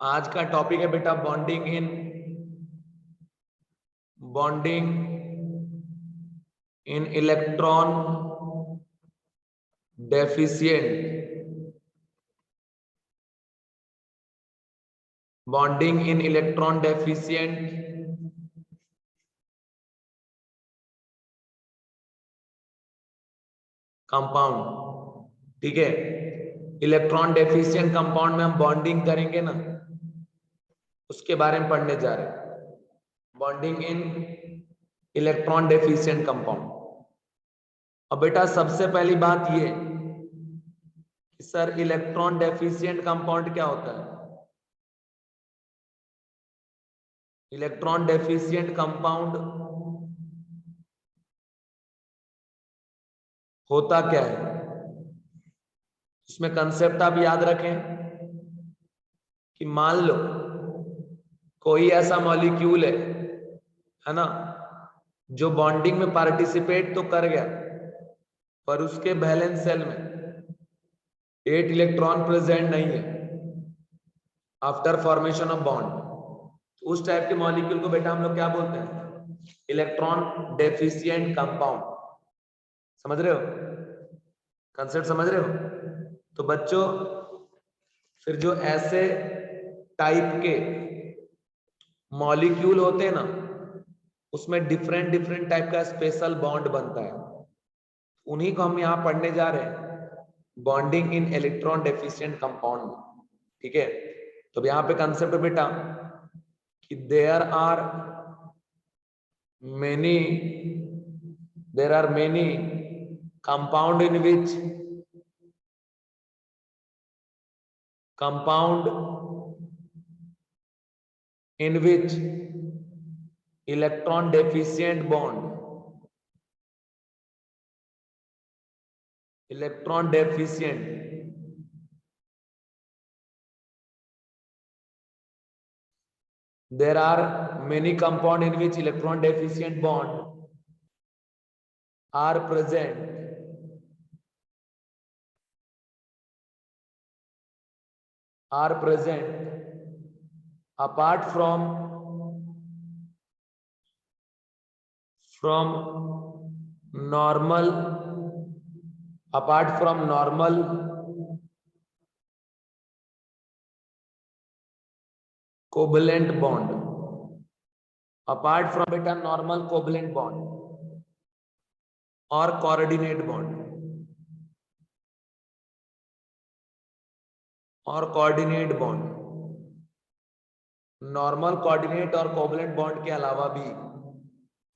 आज का टॉपिक है बेटा bonding in electron deficient bonding in electron deficient compound. ठीक है, इलेक्ट्रॉन डेफिशिएंट कंपाउंड में हम बॉन्डिंग करेंगे ना, उसके बारे में पढ़ने जा रहे हैं। Bonding in electron deficient compound. अब बेटा सबसे पहली बात ये कि सर इलेक्ट्रॉन डेफिशिएंट कंपाउंड क्या होता है? इलेक्ट्रॉन डेफिशिएंट कंपाउंड होता क्या है? इसमें कंसेप्ट आप याद रखें कि मान लो कोई ऐसा मॉलिक्यूल है ना, जो बॉन्डिंग में पार्टिसिपेट तो कर गया पर उसके वैलेंस शेल में 8 इलेक्ट्रॉन प्रेजेंट नहीं है आफ्टर फॉर्मेशन ऑफ बॉन्ड। उस टाइप के मॉलिक्यूल को बेटा हम लोग क्या बोलते हैं? Electron deficient compound. समझ रहे हो? कंसेप्ट समझ रहे हो? तो बच्चों फिर जो ऐसे टाइप के मॉलिक्यूल होते हैं ना, उसमें डिफरेंट डिफरेंट टाइप का स्पेशल बॉन्ड बनता है, उन्हीं को हम यहां पढ़ने जा रहे हैं bonding in electron deficient compound में। ठीक है, तो यहां पे कंसेप्ट बेटा कि there are many compound in which electron deficient bond there are many compound in which electron deficient bond are present apart from normal covalent bond, apart from beta normal covalent bond or coordinate bond normal coordinate और covalent bond के अलावा भी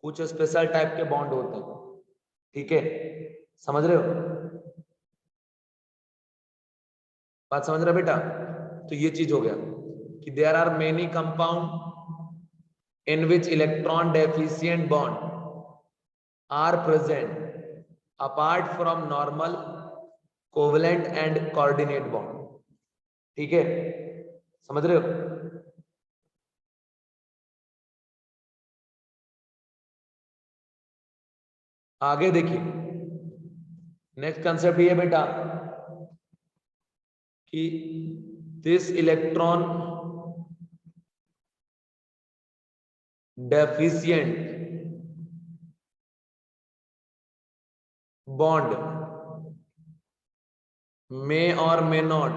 कुछ special type के bond होते हैं। ठीक है, समझ रहे हो? बात समझ रहे बेटा? तो ये चीज हो गया कि there are many compound in which electron deficient bond are present apart from normal covalent and coordinate bond. ठीक है, समझ रहे हो? आगे देखिए, नेक्स्ट कंसेप्ट ये बेटा कि दिस इलेक्ट्रॉन डेफिशिएंट बॉन्ड मे और मे नॉट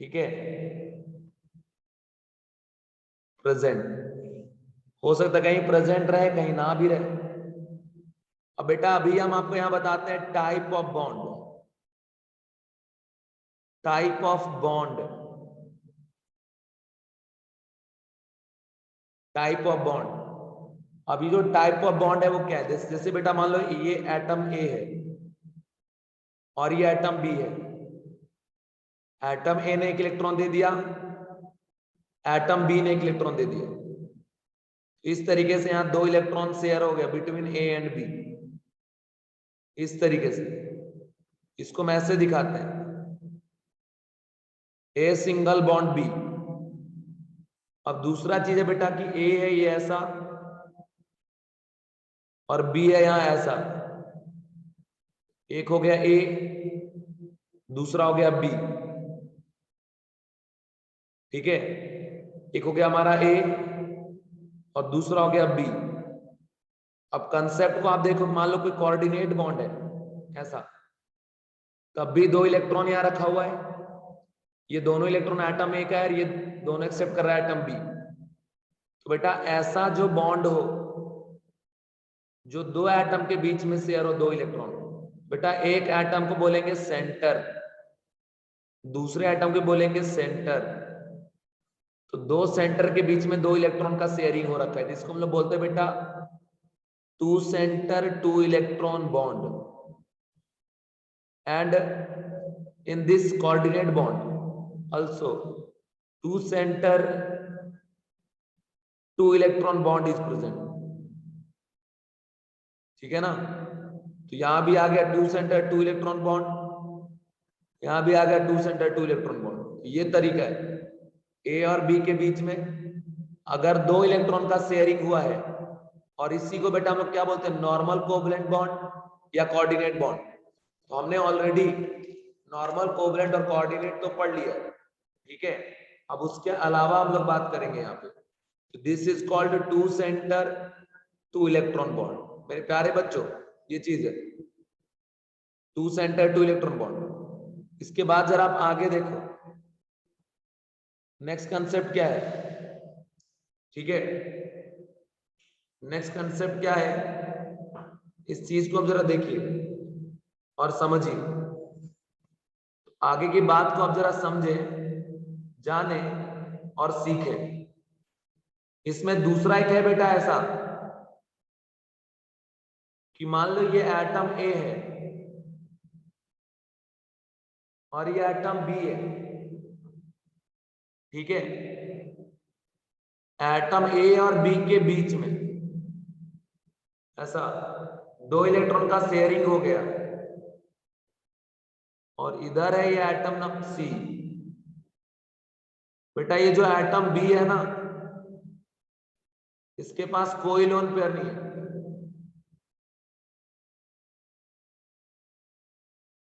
ठीक है, प्रेजेंट हो सकता है, कहीं प्रेजेंट रहे कहीं ना भी रहे। अब बेटा अभी हम आपको यहां बताते हैं टाइप ऑफ बॉन्ड। अभी जो टाइप ऑफ बॉन्ड है वो क्या है? जैसे बेटा मान लो ये एटम ए है और ये एटम बी है। एटम ए ने एक इलेक्ट्रॉन दे दिया, एटम बी ने एक इलेक्ट्रॉन दे दिया। इस तरीके से यहां 2 इलेक्ट्रॉन शेयर हो गया बिटवीन ए एंड बी। इस तरीके से इसको मैं ऐसे दिखाते हैं, ए सिंगल बॉन्ड बी। अब दूसरा चीज है बेटा कि ए है ये ऐसा और बी है यहां ऐसा। एक हो गया ए, दूसरा हो गया बी, ठीक है। एक हो गया हमारा ए और दूसरा हो गया बी। अब कंसेप्ट को आप देखो, मान लो कोई कोऑर्डिनेट बॉन्ड है ऐसा, तब भी 2 इलेक्ट्रॉन यहां रखा हुआ है, ये दोनों इलेक्ट्रॉन एटम ए का है, ये दोनों एक्सेप्ट कर रहा है एटम बी। तो बेटा ऐसा जो बॉन्ड हो जो 2 एटम के बीच में शेयर हो 2 इलेक्ट्रॉन, बेटा एक एटम को बोलेंगे सेंटर, दूसरे एटम को बोलेंगे सेंटर। तो 2 सेंटर के बीच में 2 इलेक्ट्रॉन का शेयरिंग हो रखा है, जिसको हम लोग बोलते हैं बेटा 2 centre 2 electron bond. And in this coordinate bond also 2 center 2 electron bond is present, ठीक है ना। तो यहां भी आ गया 2 सेंटर 2 इलेक्ट्रॉन बॉन्ड, यहां भी आ गया 2 सेंटर 2 इलेक्ट्रॉन बॉन्ड। ये तरीका है ए और बी के बीच में अगर 2 इलेक्ट्रॉन का शेयरिंग हुआ है, और इसी को बेटा हम लोग क्या बोलते हैं, नॉर्मल कोवलेंट बॉन्ड या कोऑर्डिनेट बॉन्ड। तो हमने ऑलरेडी नॉर्मल कोवलेंट और कोऑर्डिनेट तो पढ़ लिया, ठीक है। अब उसके अलावा हम लोग बात करेंगे यहाँ पे। This is called 2 centre 2 electron bond. मेरे प्यारे बच्चों ये चीज है 2 सेंटर 2 इलेक्ट्रॉन बॉन्ड। इसके बाद जरा आप आगे देखो, नेक्स्ट कंसेप्ट क्या है, ठीक है। नेक्स्ट कंसेप्ट क्या है, इस चीज को आप जरा देखिए और समझिए, आगे की बात को आप जरा समझे, जाने और सीखे। इसमें दूसरा एक है बेटा ऐसा कि मान लो ये एटम ए है और ये एटम बी है, ठीक है। एटम ए और बी के बीच में ऐसा 2 इलेक्ट्रॉन का शेयरिंग हो गया, और इधर है ये एटम नंबर सी। बेटा ये जो एटम बी है ना, इसके पास कोई लोन पेयर नहीं है,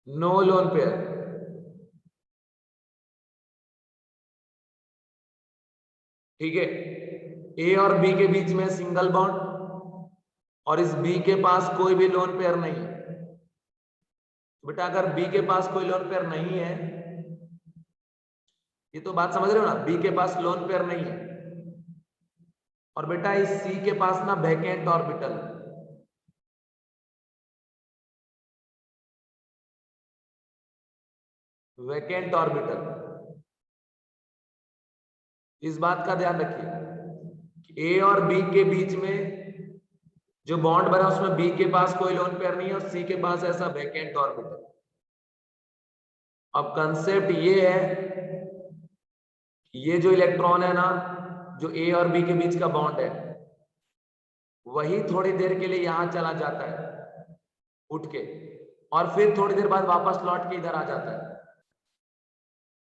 नो लोन पेयर, ठीक है। ए और बी के बीच में सिंगल बॉन्ड, और इस बी के पास कोई भी लोन पेयर नहीं है। बेटा अगर बी के पास कोई लोन पेयर नहीं है, ये तो बात समझ रहे हो ना, बी के पास लोन पेयर नहीं है, और बेटा इस सी के पास ना वैकेंट ऑर्बिटल, वैकेंट ऑर्बिटल। इस बात का ध्यान रखिए, ए और बी के बीच में जो बॉन्ड बना उसमें बी के पास कोई लोन पेयर नहीं है और सी के पास ऐसा वैकेंट ऑर्बिटल। अब कंसेप्ट ये है, ये जो इलेक्ट्रॉन है ना, जो ए और बी के बीच का बॉन्ड है, वही थोड़ी देर के लिए यहां चला जाता है उठ के, और फिर थोड़ी देर बाद वापस लौट के इधर आ जाता है।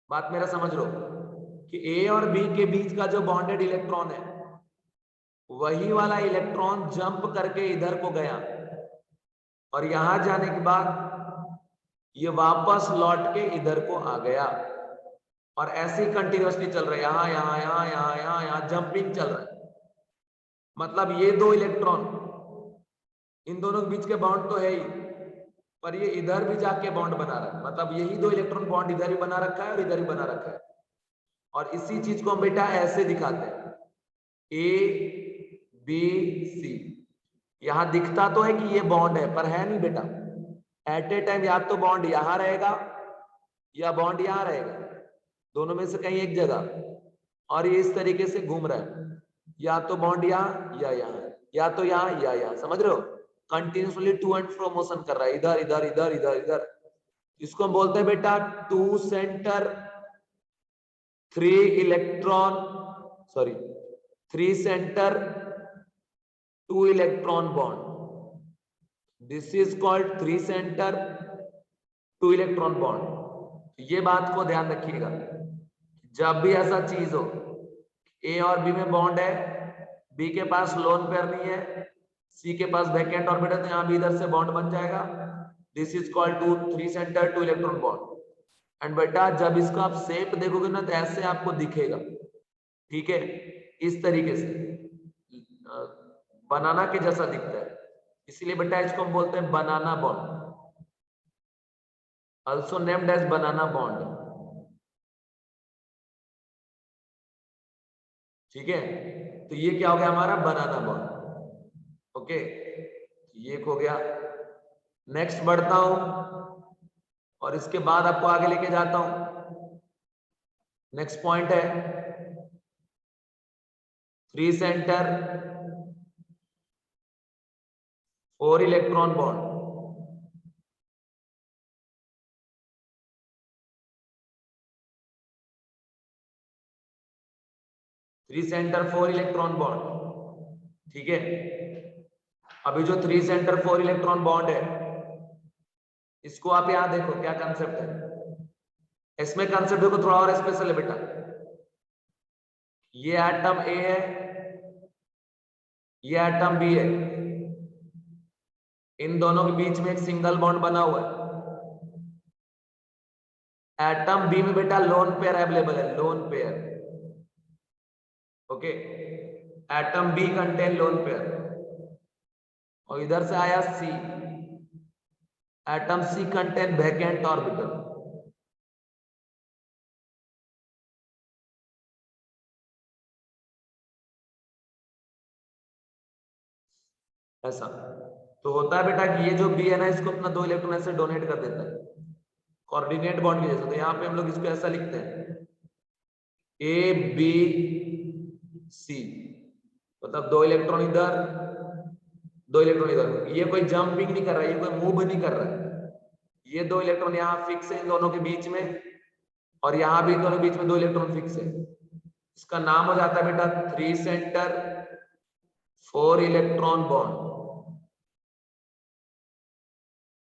बात मेरा समझ लो कि ए और बी के बीच का जो बॉन्डेड इलेक्ट्रॉन है, वही वाला इलेक्ट्रॉन जंप करके इधर को गया, और यहां जाने के बाद ये वापस लौट के इधर को आ गया, और ऐसे ही कंटिन्यूअसली चल रहा है, यहां यहां यहां यहां यहां यहां जंपिंग चल रहा है। मतलब ये 2 इलेक्ट्रॉन, इन दोनों के बीच के बॉन्ड तो है ही, पर ये इधर भी जाके बॉन्ड बना रहा है। मतलब यही 2 इलेक्ट्रॉन बॉन्ड इधर ही बना रखा है और इधर ही बना रखा है। और इसी चीज को हम बेटा ऐसे दिखाते हैं, ए बी सी। यहां दिखता तो है कि ये बॉन्ड है, पर है नहीं बेटा। एट ए टाइम या तो बॉन्ड यहां रहेगा या बॉन्ड यहां रहेगा, दोनों में से कहीं एक जगह, और ये इस तरीके से घूम रहा है, या तो बॉन्ड यहां या यहां, या तो यहां या यहां, समझ रहे हो। Continuously to and fro motion कर रहा है, इधर इधर इधर इधर इधर। इसको हम बोलते हैं बेटा 2 centre 3 electron, sorry 3 centre 2 electron bond. This is called 3 centre 2 electron bond. ये बात को ध्यान रखिएगा, जब भी ऐसा चीज हो, ए और बी में बॉन्ड है, बी के पास लोन पेयर नहीं है, सी के पास वैकेंट ऑर्बिटल, तो यहां भी इधर से बॉन्ड बन जाएगा, this is called to 3 centre 2 electron bond. And बेटा जब इसको आप शेप देखोगे ना तो ऐसे आपको दिखेगा, ठीक है, इस तरीके से बनाना के जैसा दिखता है, इसीलिए बेटा इसको हम बोलते हैं banana bond, also named as banana bond, ठीक है। तो ये क्या हो गया हमारा बनाना बॉन्ड, ओके, ये हो गया। नेक्स्ट बढ़ता हूं और इसके बाद आपको आगे लेके जाता हूं। नेक्स्ट पॉइंट है 3 centre 4 electron bond. Three centre 4 electron bond, ठीक है। अभी जो 3 सेंटर 4 इलेक्ट्रॉन बॉन्ड है, इसको आप यहां देखो क्या कंसेप्ट है। इसमें कंसेप्ट देखो थोड़ा और स्पेशल है बेटा। ये एटम ए है, ये एटम बी है, इन दोनों के बीच में एक सिंगल बॉन्ड बना हुआ है। एटम बी में बेटा लोन पेयर अवेलेबल है, lone pair, okay. Atom B contain lone pair. और इधर से आया C, atom C contain vacant orbital. ऐसा तो होता है बेटा कि ये जो बी है ना, इसको अपना 2 इलेक्ट्रॉन ऐसे डोनेट कर देता है कोऑर्डिनेट बॉन्ड के जैसे। तो यहाँ पे हम लोग इसको ऐसा लिखते हैं ए बी सी, मतलब 2 इलेक्ट्रॉन इधर 2 इलेक्ट्रॉन इधर। ये कोई जंपिंग नहीं कर रहा है, ये कोई मूव नहीं कर रहा है, ये 2 इलेक्ट्रॉन यहाँ फिक्स है इन दोनों के बीच में, और यहाँ भी इन दोनों के बीच में 2 इलेक्ट्रॉन फिक्स है। इसका नाम हो जाता है बेटा 3 centre 4 electron bond.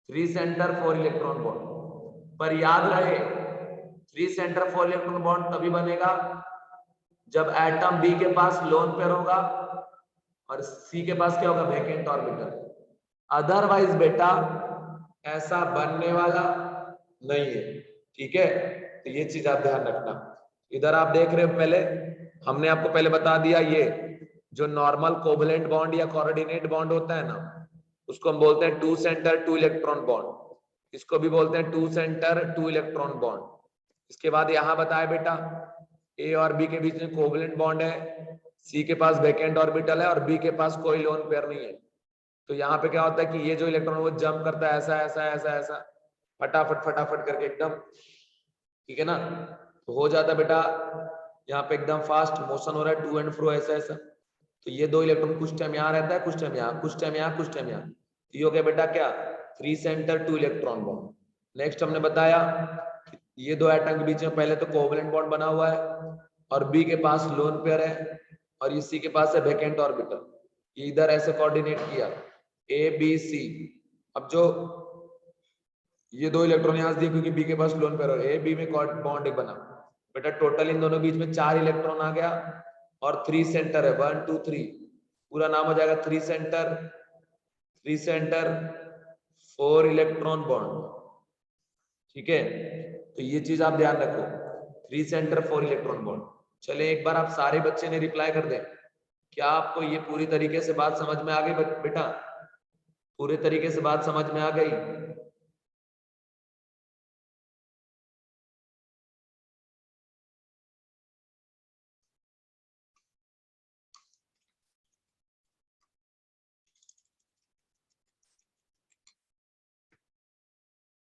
3 centre 4 electron bond. पर याद रहे 3 सेंटर 4 इलेक्ट्रॉन बॉन्ड तभी बनेगा जब एटम बी के पास लोन पेयर होगा और सी के पास क्या होगा, वैकेंट ऑर्बिटल। अदरवाइज बेटा ऐसा बनने वाला नहीं है, ठीक है। तो ये चीज आप ध्यान रखना। इधर आप देख रहे हो, पहले हमने आपको पहले बता दिया, ये जो नॉर्मल कोवलेंट बॉन्ड या कोऑर्डिनेट बॉन्ड होता है ना, उसको हम बोलते हैं 2 सेंटर 2 इलेक्ट्रॉन बॉन्ड। इसको भी बोलते हैं 2 सेंटर 2 इलेक्ट्रॉन बॉन्ड। इसके बाद यहां बताया बेटा ए और बी के बीच में कोवलेंट बॉन्ड है, सी के पास वैकेंट ऑर्बिटल है और बी के पास कोई लोन पेयर नहीं है। तो यहाँ पे क्या होता है कि ये जो इलेक्ट्रॉन वो जंप करता है ऐसा ऐसा ऐसा ऐसा, फटाफट फटाफट करके एकदम, ठीक है ना। तो हो जाता है बेटा यहाँ पे एकदम फास्ट मोशन हो रहा है, टू एंड फ्रो ऐसा ऐसा। तो ये 2 इलेक्ट्रॉन कुछ टाइम यहाँ रहता है, कुछ टाइम यहाँ, कुछ टाइम यहाँ, कुछ टाइम यहाँ। ये हो गया बेटा क्या 3 सेंटर 2 इलेक्ट्रॉन बॉन्ड। नेक्स्ट हमने बताया ये 2 एटम के बीच में पहले तो कोवलेंट बॉन्ड बना हुआ है और बी के पास लोन पेयर है और ये सी के पास है वैकेंट ऑर्बिटल। ये इधर ऐसे कोऑर्डिनेट किया ए बी सी। अब जो ये 2 इलेक्ट्रॉन यहां से दिए क्योंकि बी के पास लोन पेयर है, ए बी में बॉन्ड एक बना बेटा। टोटल इन दोनों बीच में 4 इलेक्ट्रॉन आ गया और 3 सेंटर है 1 2 3, पूरा नाम हो जाएगा 3 सेंटर 4 इलेक्ट्रॉन बॉन्ड, ठीक है। तो ये चीज आप ध्यान रखो 3 सेंटर 4 इलेक्ट्रॉन बॉन्ड। चले एक बार आप सारे बच्चे ने रिप्लाई कर दें, क्या आपको ये पूरी तरीके से बात समझ में आ गई बेटा? पूरे तरीके से बात समझ में आ गई?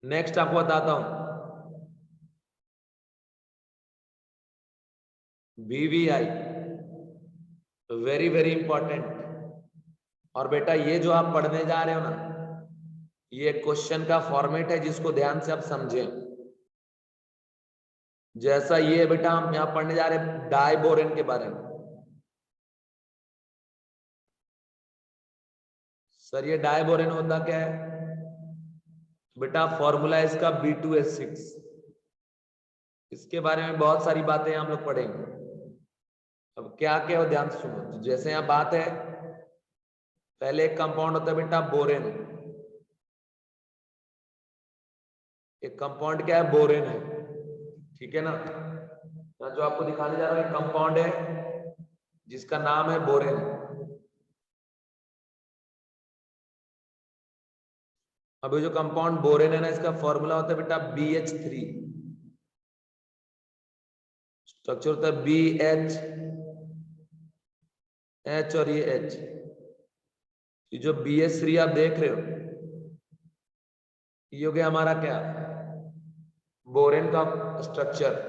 नेक्स्ट आपको बताता हूं VVI, वेरी वेरी इंपॉर्टेंट। और बेटा ये जो आप पढ़ने जा रहे हो ना, ये क्वेश्चन का फॉर्मेट है जिसको ध्यान से आप समझें। जैसा ये बेटा हम यहां पढ़ने जा रहे हैं डाइबोरेन के बारे में। सर ये डाइबोरेन होता क्या है बेटा? फॉर्मूला इसका B2H6। इसके बारे में बहुत सारी बातें हम लोग पढ़ेंगे। अब क्या क्या हो ध्यान से सुनो। तो जैसे यहां बात है, पहले एक कंपाउंड होता है बेटा बोरेन, एक कंपाउंड क्या है, बोरेन है, ठीक है ना। जो आपको दिखाने जा रहा हूं एक कंपाउंड है जिसका नाम है बोरेन। अब ये जो कंपाउंड बोरेन है ना, इसका फॉर्मूला होता है बेटा BH3। स्ट्रक्चर होता है BH, H और ये H। ये जो BH3 आप देख रहे हो, ये हो गया हमारा क्या, बोरेन का स्ट्रक्चर।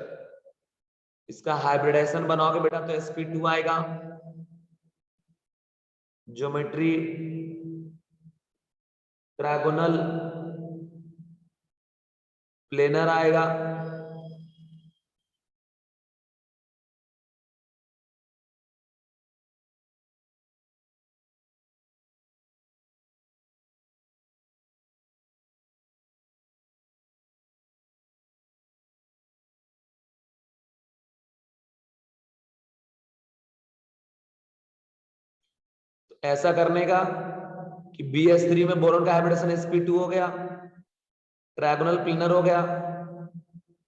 इसका हाइब्रिडाइजेशन बनाओगे बेटा तो sp2 आएगा, ज्योमेट्री ट्रायगोनल प्लेनर आएगा, ऐसा करने का कि BH3 में बोरॉन का हाइब्रिडेशन sp2 हो गया, ट्रायगोनल प्लेनर हो गया,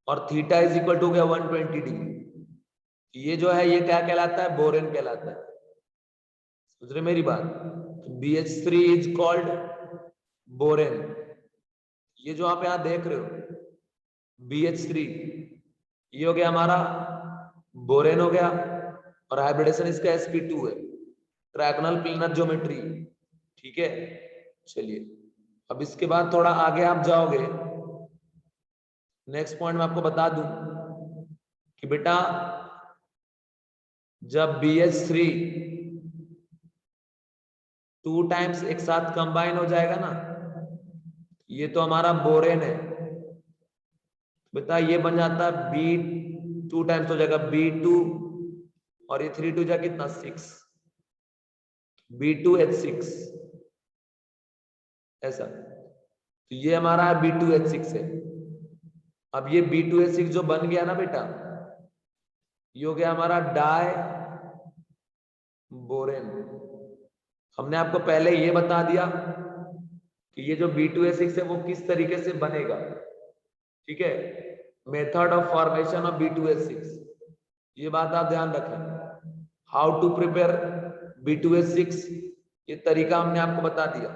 और थीटा इज इक्वल टू हो गया 120 डिग्री। ये जो है ये क्या कहलाता है, बोरेन कहलाता है। समझ रहे मेरी बात। तो BH3 इज कॉल्ड बोरेन। ये जो आप यहां देख रहे हो BH3, ये हो गया हमारा बोरेन हो गया, और हाइब्रिडेशन इसका sp2 है, ट्रायगोनल प्लेनर ज्योमेट्री, ठीक है। चलिए अब इसके बाद थोड़ा आगे आप जाओगे, नेक्स्ट पॉइंट में आपको बता दूं कि बेटा जब BH3 2 टाइम्स एक साथ कंबाइन हो जाएगा ना, ये तो हमारा बोरेन है बेटा, ये बन जाता है B 2 टाइम्स हो जाएगा B2, और ये 3 2 जा कितना 6, B2H6 ऐसा। तो ये हमारा B2H6 है। अब ये B2H6 जो बन गया ना बेटा, ये हो गया हमारा डाई बोरेन। हमने आपको पहले ये बता दिया कि ये जो B2H6 है वो किस तरीके से बनेगा, ठीक है। Method of formation of B2H6, ये बात आप ध्यान रखें। हाउ टू प्रिपेयर B2H6, ये तरीका हमने आपको बता दिया।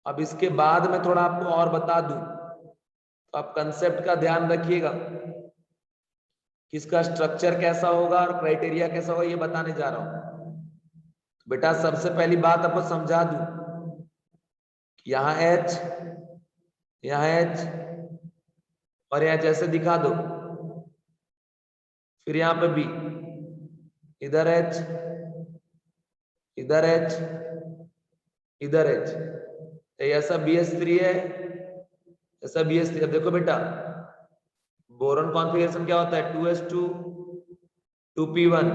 अब इसके बाद में थोड़ा आपको और बता दूं, तो आप कंसेप्ट का ध्यान रखिएगा, किसका स्ट्रक्चर कैसा होगा और क्राइटेरिया कैसा होगा, ये बताने जा रहा हूं। तो बेटा सबसे पहली बात आपको समझा दूं, यहां H, यहां H, और यहां जैसे दिखा दो, फिर यहां पे B, इधर H, इधर H, इधर H। ऐसा BH3 है, ऐसा BH3। अब देखो बेटा बोरॉन कॉन्फ़िगरेशन क्या होता है, 2s2 2p1,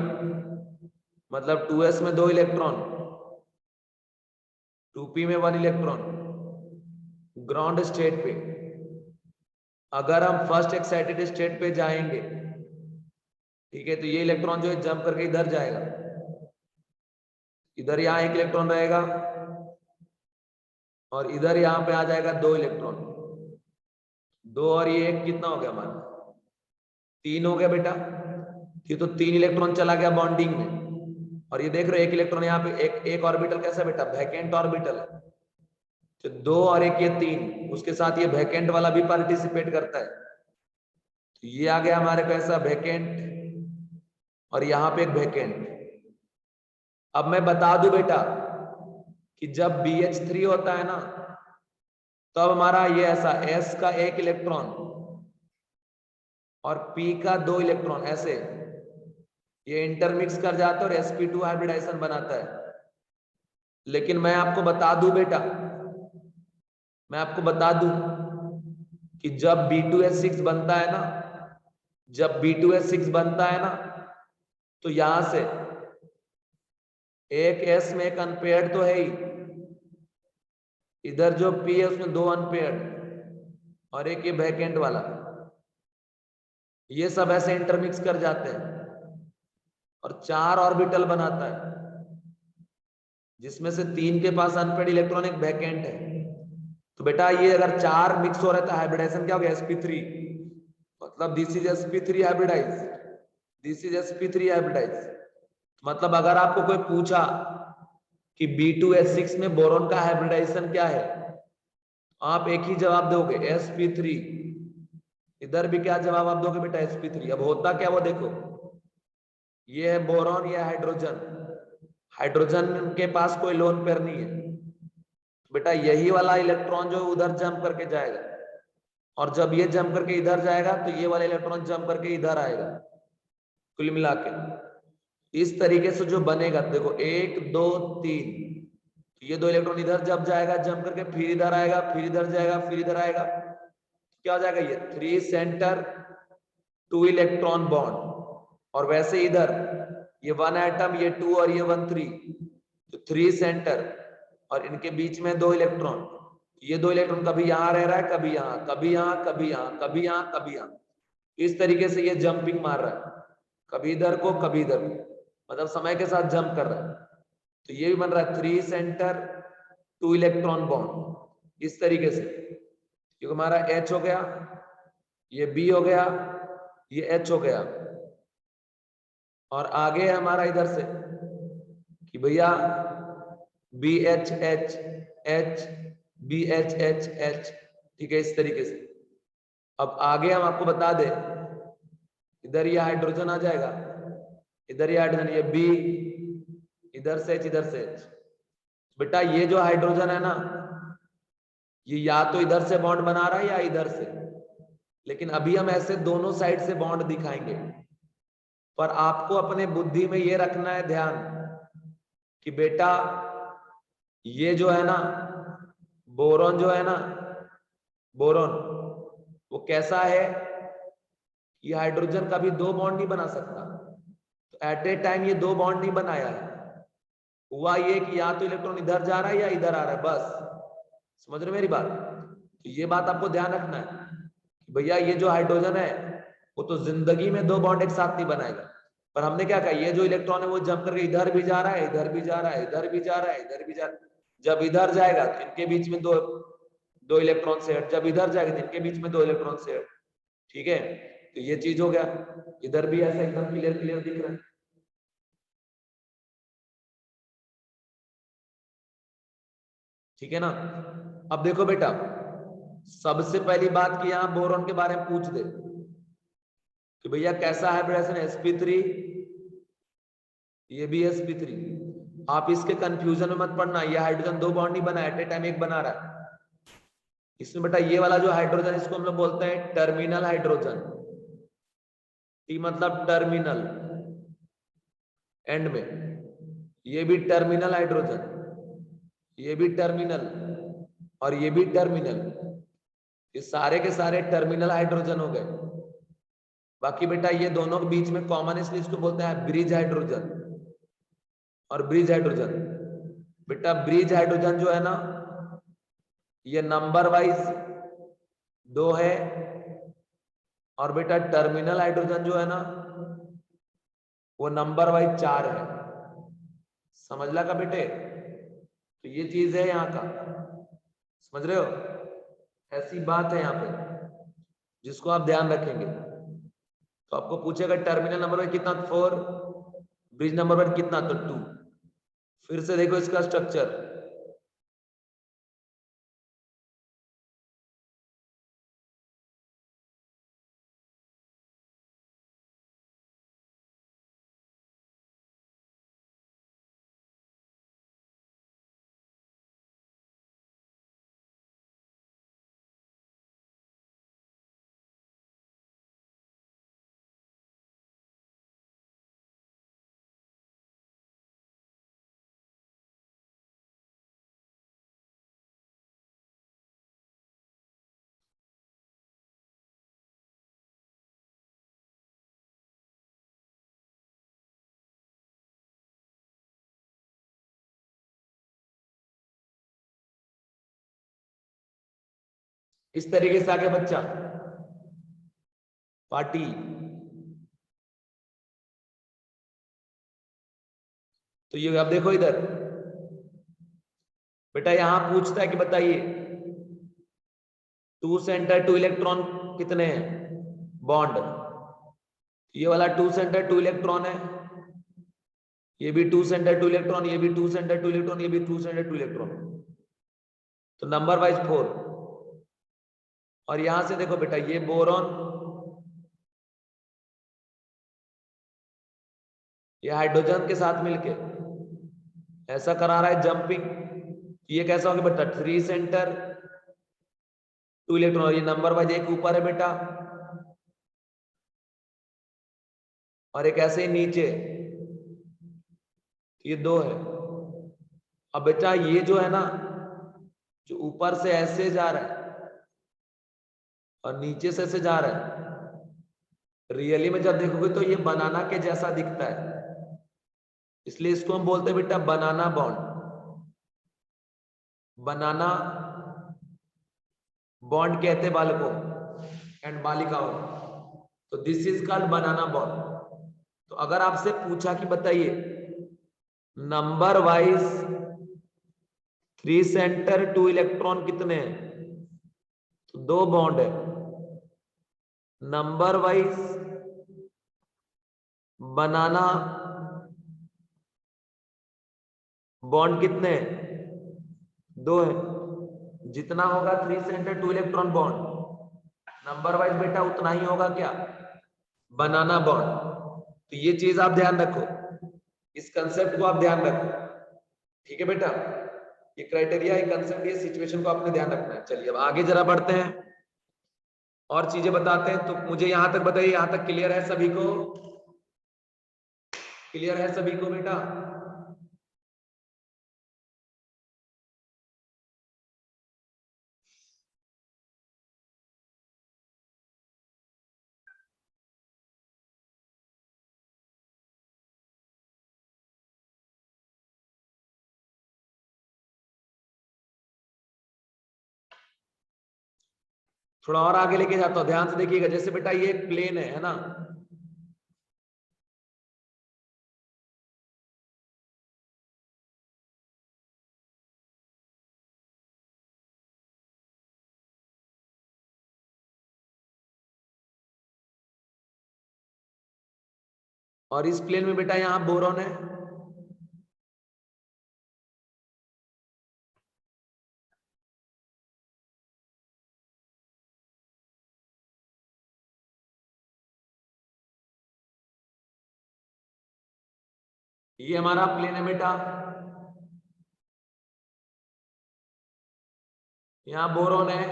मतलब 2s में 2 इलेक्ट्रॉन, 2p में 1 इलेक्ट्रॉन। ग्राउंड स्टेट पे अगर हम फर्स्ट एक्साइटेड स्टेट पे जाएंगे, ठीक है, तो ये इलेक्ट्रॉन जो है जंप करके इधर जाएगा, इधर यहां 1 इलेक्ट्रॉन रहेगा, और इधर यहां पे आ जाएगा 2 इलेक्ट्रॉन। 2 और ये 1 कितना हो गया हमारा, 3 हो गया बेटा। ये तो 3 इलेक्ट्रॉन चला गया बॉन्डिंग में, और ये देख रहे हो 1 इलेक्ट्रॉन यहाँ पे, एक ऑर्बिटल कैसा बेटा, वैकेंट ऑर्बिटल है। तो 2 और 1 ये 3, उसके साथ ये वैकेंट वाला भी पार्टिसिपेट करता है। तो ये आ गया हमारे कैसा वैकेंट, और यहाँ पे एक वैकेंट। अब मैं बता दूं बेटा कि जब BH3 होता है ना, तब हमारा ये ऐसा S का 1 इलेक्ट्रॉन और P का 2 इलेक्ट्रॉन ऐसे ये इंटरमिक्स कर जाता है और sp2 हाइब्रिडाइजेशन बनाता है। लेकिन मैं आपको बता दूं बेटा, मैं आपको बता दूं कि जब B2H6 बनता है ना, जब B2H6 बनता है ना, तो यहां से एक S में एक अनपेयर्ड तो है ही, इधर जो P है उसमें 2 अनपेयर्ड, और एक ये वैकेंट वाला, ये सब ऐसे इंटरमिक्स कर जाते हैं और 4 ऑर्बिटल बनाता है, जिसमें से 3 के पास अनपेयर्ड इलेक्ट्रॉन, एक वैकेंट है। तो बेटा ये अगर 4 मिक्स हो रहा है तो हाइब्रिडाइजेशन क्या हो गया? sp3, मतलब this is sp3 hybridise, this is sp3 hybridise. मतलब अगर आपको कोई पूछा कि B2H6 में बोरॉन का हाइब्रिडाइजेशन क्या है, आप एक ही जवाब दोगे sp3। इधर भी क्या जवाब आप दोगे बेटा? sp3। अब होता क्या वो देखो, ये है बोरॉन, ये हाइड्रोजन, हाइड्रोजन के पास कोई लोन पेयर नहीं है बेटा, यही वाला इलेक्ट्रॉन जो उधर जंप करके जाएगा, और जब ये जंप करके इधर जाएगा तो ये वाला इलेक्ट्रॉन जंप करके इधर आएगा। कुल मिला के इस तरीके से जो बनेगा, देखो 1 2 3, ये 2 इलेक्ट्रॉन इधर जब जाएगा जंप करके, फिर इधर आएगा, फिर इधर जाएगा, फिर इधर आएगा, क्या हो जाएगा? ये 3 सेंटर 2 इलेक्ट्रॉन बॉन्ड। और वैसे इधर ये 1 एटम, ये 2 और ये 1 3, तो 3 सेंटर और इनके बीच में 2 इलेक्ट्रॉन। ये 2 इलेक्ट्रॉन कभी यहां रह रहा है, कभी यहां, कभी यहां, कभी यहां, कभी यहां, कभी यहां। इस तरीके से ये जंपिंग मार रहा है, कभी इधर को कभी इधर को, मतलब समय के साथ जंप कर रहा है। तो ये भी बन रहा है 3 सेंटर 2 इलेक्ट्रॉन बॉन्ड, इस तरीके से। क्योंकि हमारा H हो गया, ये B हो गया, ये H हो गया, और आगे हमारा इधर से कि भैया BHH H BHH H, ठीक है, इस तरीके से। अब आगे हम आपको बता दें, इधर ये हाइड्रोजन आ जाएगा, इधर ये हाइड्रोजन, ये B, इधर से H, इधर से H। बेटा ये जो हाइड्रोजन है ना, ये या तो इधर से बॉन्ड बना रहा है या इधर से, लेकिन अभी हम ऐसे दोनों साइड से बॉन्ड दिखाएंगे। पर आपको अपने बुद्धि में ये रखना है ध्यान कि बेटा ये जो है ना बोरॉन, जो है ना बोरॉन, वो कैसा है? ये हाइड्रोजन कभी 2 बॉन्ड नहीं बना सकता, तो एट ए टाइम ये 2 बॉन्ड नहीं बनाया है। हुआ ये कि या तो इलेक्ट्रॉन इधर जा रहा है या इधर आ रहा है, बस। समझ रहे मेरी बात? तो ये बात आपको ध्यान रखना है कि भैया ये जो हाइड्रोजन है वो तो जिंदगी में 2 बॉन्ड एक साथ नहीं बनाएगा। पर हमने क्या कहा, ये जो इलेक्ट्रॉन है वो जंप करके इधर भी जा रहा है, इधर भी जा रहा है, इधर भी जा रहा है, इधर भी जा रहा है। जब इधर जाएगा तो इनके बीच में दो इलेक्ट्रॉन से हट, जब इधर जाएगा तो इनके बीच में 2 इलेक्ट्रॉन से हट, ठीक है। तो ये चीज हो गया, इधर भी ऐसा एकदम क्लियर क्लियर दिख रहा है, ठीक है ना। अब देखो बेटा, सबसे पहली बात कि यहां बोरॉन के बारे में पूछ दे कि भैया कैसा हाइब्रिडाइजेशन? sp3, ये भी sp3। आप इसके कंफ्यूजन में मत पड़ना, ये हाइड्रोजन 2 बॉन्ड नहीं बना, एट ए टाइम एक बना रहा है। इसमें बेटा ये वाला जो हाइड्रोजन, इसको हम लोग बोलते हैं टर्मिनल हाइड्रोजन। टी मतलब टर्मिनल, एंड में। ये भी टर्मिनल हाइड्रोजन, ये भी टर्मिनल, और ये भी टर्मिनल। ये सारे के सारे टर्मिनल हाइड्रोजन हो गए। बाकी बेटा ये दोनों के बीच में कॉमन, इसलिए इसको बोलते हैं ब्रिज हाइड्रोजन और ब्रिज हाइड्रोजन। बेटा ब्रिज हाइड्रोजन जो है ना, ये नंबर वाइज 2 है, और बेटा टर्मिनल हाइड्रोजन जो है ना वो नंबर वाइज 4 है। समझ ला का बेटे? तो ये चीज है यहाँ का, समझ रहे हो? ऐसी बात है यहाँ पे जिसको आप ध्यान रखेंगे। तो आपको पूछेगा टर्मिनल नंबर वाइज कितना? 4, ब्रिज नंबर वाइज कितना? तो 2। फिर से देखो इसका स्ट्रक्चर, इस तरीके से आगे बच्चा पार्टी। तो ये अब देखो इधर बेटा, यहां पूछता है कि बताइए 2 सेंटर 2 इलेक्ट्रॉन कितने हैं? बॉन्ड, ये वाला 2 सेंटर 2 इलेक्ट्रॉन है, ये भी 2 सेंटर 2 इलेक्ट्रॉन, ये भी 2 सेंटर 2 इलेक्ट्रॉन, ये भी 2 सेंटर 2 इलेक्ट्रॉन, तो नंबर वाइज 4। और यहां से देखो बेटा, ये बोरॉन, ये हाइड्रोजन के साथ मिलके ऐसा करा रहा है जंपिंग, ये कैसा होगा बेटा? 3 सेंटर 2 इलेक्ट्रॉन, ये नंबर वाइज एक ऊपर है बेटा, और एक ऐसे ही नीचे, ये 2 है। अब बेटा ये जो है ना, जो ऊपर से ऐसे जा रहा है और नीचे से ऐसे जा रहा है, रियली में जब देखोगे तो ये बनाना के जैसा दिखता है, इसलिए इसको हम बोलते हैं बेटा बनाना बॉन्ड। बनाना बॉन्ड कहते बालकों एंड बालिकाओं, तो this is called banana bond. तो अगर आपसे पूछा कि बताइए नंबर वाइज 3 सेंटर 2 इलेक्ट्रॉन कितने हैं, तो 2 बॉन्ड है। नंबर वाइज बनाना बॉन्ड कितने हैं? 2 है। जितना होगा 3 centre 2 electron bond, number wise बेटा उतना ही होगा क्या? बनाना बॉन्ड। तो ये चीज आप ध्यान रखो, इस कंसेप्ट को आप ध्यान रखो, ठीक है बेटा? ये क्राइटेरिया, ये कंसेप्ट, ये सिचुएशन को आपने ध्यान रखना है। चलिए अब आगे जरा बढ़ते हैं और चीजें बताते हैं। तो मुझे यहां तक बताइए, यहां तक क्लियर है सभी को? क्लियर है सभी को बेटा? थोड़ा और आगे लेके जाता हूं, ध्यान से देखिएगा। जैसे बेटा ये एक प्लेन है ना, और इस प्लेन में बेटा यहां बोरॉन है, ये हमारा प्लेन है बेटा, यहां बोरॉन है,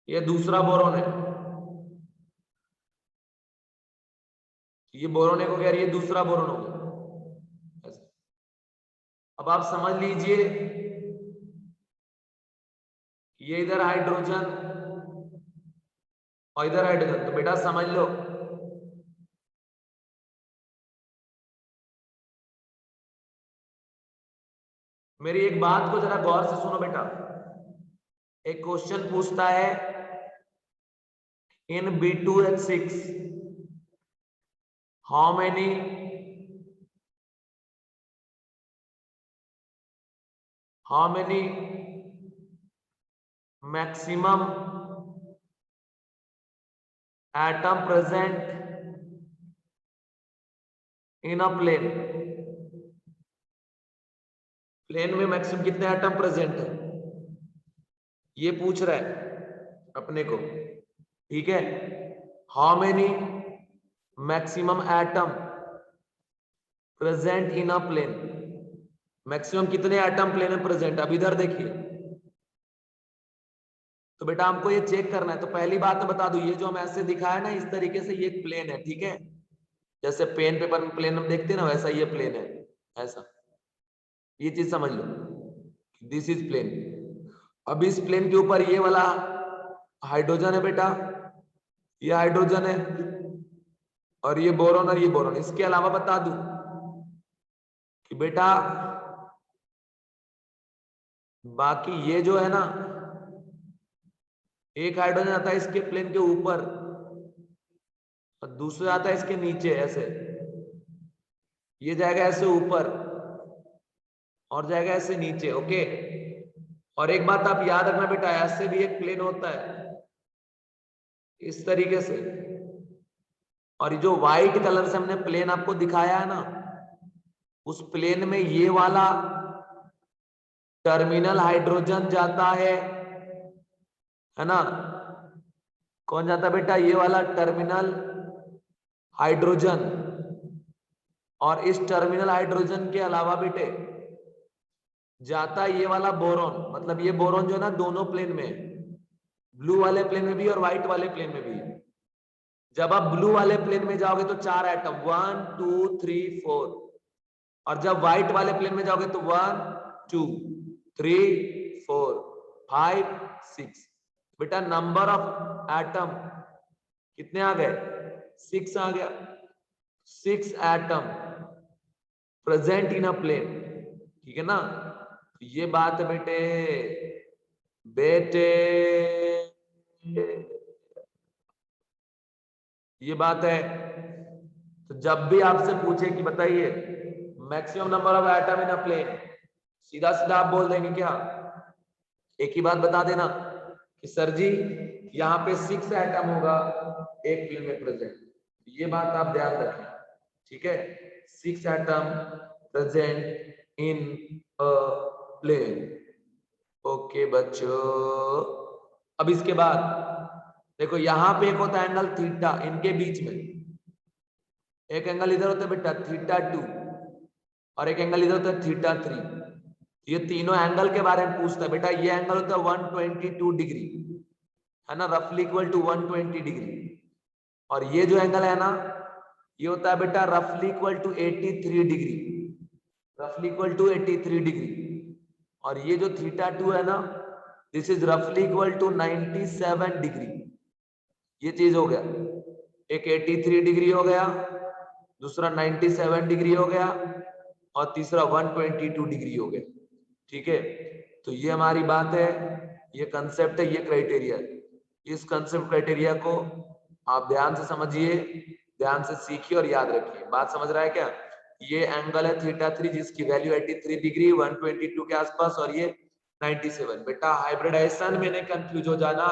ये दूसरा बोरॉन है, ये बोरॉन एक हो गया, ये दूसरा बोरॉन हो गया ऐसा। अब आप समझ लीजिए, ये इधर हाइड्रोजन और इधर हाइड्रोजन, तो बेटा समझ लो मेरी एक बात को जरा गौर से सुनो बेटा। एक क्वेश्चन पूछता है in B2H6 how many maximum atom present in a plane? Plane में मैक्सिमम कितने एटम प्रेजेंट है, ये पूछ रहा है अपने को, ठीक है? How many maximum atom present in a plane, maximum कितने एटम प्लेन में प्रेजेंट। अब इधर देखिए, तो बेटा हमको ये चेक करना है। तो पहली बात मैं बता दूं, ये जो हम ऐसे दिखाया ना, इस तरीके से ये एक प्लेन है, ठीक है? जैसे पेन पेपर में प्लेन हम देखते हैं ना, वैसा ये प्लेन है ऐसा, ये चीज समझ लो, दिस इज प्लेन। अब इस प्लेन के ऊपर ये वाला हाइड्रोजन है बेटा, ये हाइड्रोजन है, और ये बोरॉन और ये बोरॉन। इसके अलावा बता दूं कि बेटा बाकी ये जो है ना, एक हाइड्रोजन आता है इसके प्लेन के ऊपर और दूसरा आता है इसके नीचे ऐसे, ये जाएगा ऐसे ऊपर और जाएगा ऐसे नीचे, ओके? और एक बात आप याद रखना बेटा, ऐसे भी एक प्लेन होता है इस तरीके से, और जो व्हाइट कलर से हमने प्लेन आपको दिखाया है ना, उस प्लेन में ये वाला टर्मिनल हाइड्रोजन जाता है ना। कौन जाता है बेटा? ये वाला टर्मिनल हाइड्रोजन। और इस टर्मिनल हाइड्रोजन के अलावा बेटे जाता ये वाला बोरॉन, मतलब ये बोरॉन जो है ना दोनों प्लेन में, ब्लू वाले प्लेन में भी और व्हाइट वाले प्लेन में भी। जब आप ब्लू वाले प्लेन में जाओगे तो 4 एटम, 1 2 3 4, और जब व्हाइट वाले प्लेन में जाओगे तो 1 2 3 4 5 6। बेटा नंबर ऑफ एटम कितने आ गए? 6 आ गया। 6 atom present in a plane, ठीक है ना। ये बात है बेटे, बेटे ये बात है। तो जब भी आपसे पूछे कि बताइए maximum number of atom in a plane, सीधा सीधा आप बोल देंगे क्या? एक ही बात बता देना कि सर जी यहाँ पे 6 एटम होगा एक प्लेन में प्रेजेंट। ये बात आप ध्यान रखें, ठीक है। 6 atom present in a plane. Okay बच्चों, अब इसके बाद देखो यहाँ पे एक होता है एंगल थीटा, इनके बीच में एक एंगल इधर होता है बेटा थीटा 2, और एक एंगल इधर होता है थीटा 3। ये तीनों एंगल के बारे में पूछता है बेटा। ये एंगल होता है 122 डिग्री, है ना, रफली इक्वल टू 120 डिग्री। और ये जो एंगल है ना, ये होता है बेटा रफली इक्वल टू 83 डिग्री, रफली इक्वल टू 83 डिग्री। और ये जो थीटा 2 है ना, दिस इज रफली इक्वल टू 97 डिग्री। ये चीज हो गया, एक 83 डिग्री हो गया, दूसरा 97 डिग्री हो गया, और तीसरा 122 डिग्री हो गया, ठीक है। तो ये हमारी बात है, ये कंसेप्ट है, ये क्राइटेरिया है। इस कंसेप्ट क्राइटेरिया को आप ध्यान से समझिए, ध्यान से सीखिए और याद रखिए। बात समझ रहा है क्या? ये एंगल है थीटा 3 जिसकी वैल्यू 83 डिग्री 122 के आसपास, और ये 97। बेटा हाइब्रिडाइजेशन में नहीं कंफ्यूज हो जाना,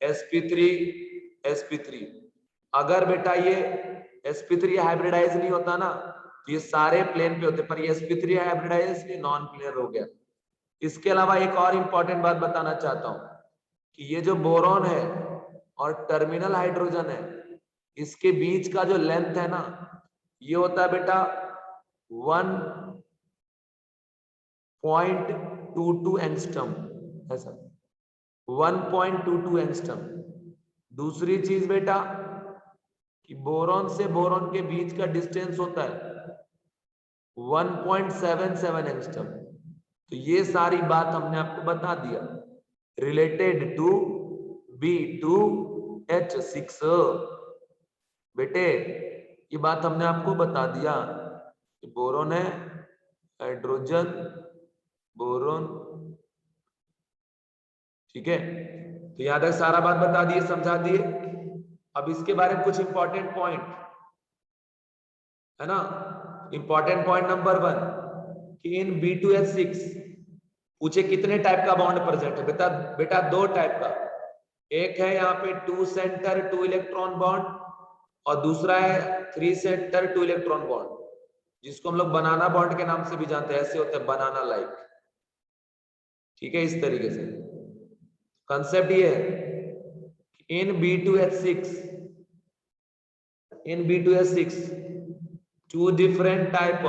sp3 sp3। अगर बेटा ये sp3 हाइब्रिडाइज नहीं होता ना, तो ये सारे प्लेन पे होते, पर ये sp3 हाइब्रिडाइज इसलिए नॉन प्लेनर हो गया। इसके अलावा एक और इंपॉर्टेंट बात बताना चाहता हूं कि ये जो बोरॉन है और टर्मिनल हाइड्रोजन है, इसके बीच का जो लेंथ है ना, ये होता है बेटा 1.22 एंगस्ट्रम, ऐसा 1.22 एंगस्ट्रम। दूसरी चीज बेटा कि बोरॉन से बोरॉन के बीच का डिस्टेंस होता है 1.77 एंगस्ट्रम। तो ये सारी बात हमने आपको बता दिया रिलेटेड टू B2H6। बेटे ये बात हमने आपको बता दिया कि बोरॉन है, हाइड्रोजन, बोरॉन, ठीक है। तो याद है, सारा बात बता दिए, समझा दिए। अब इसके बारे में कुछ इंपॉर्टेंट पॉइंट है ना। इंपॉर्टेंट पॉइंट नंबर 1 कि इन B2H6 पूछे कितने टाइप का बॉन्ड प्रेजेंट है। बेटा 2 टाइप का, एक है यहाँ पे 2 सेंटर 2 इलेक्ट्रॉन बॉन्ड, और दूसरा है 3 सेंटर 2 इलेक्ट्रॉन बॉन्ड, जिसको हम लोग बनाना बॉन्ड के नाम से भी जानते हैं। ऐसे होते हैं बनाना लाइक, ठीक है। इस तरीके से कंसेप्ट ये है in B2H6 two different type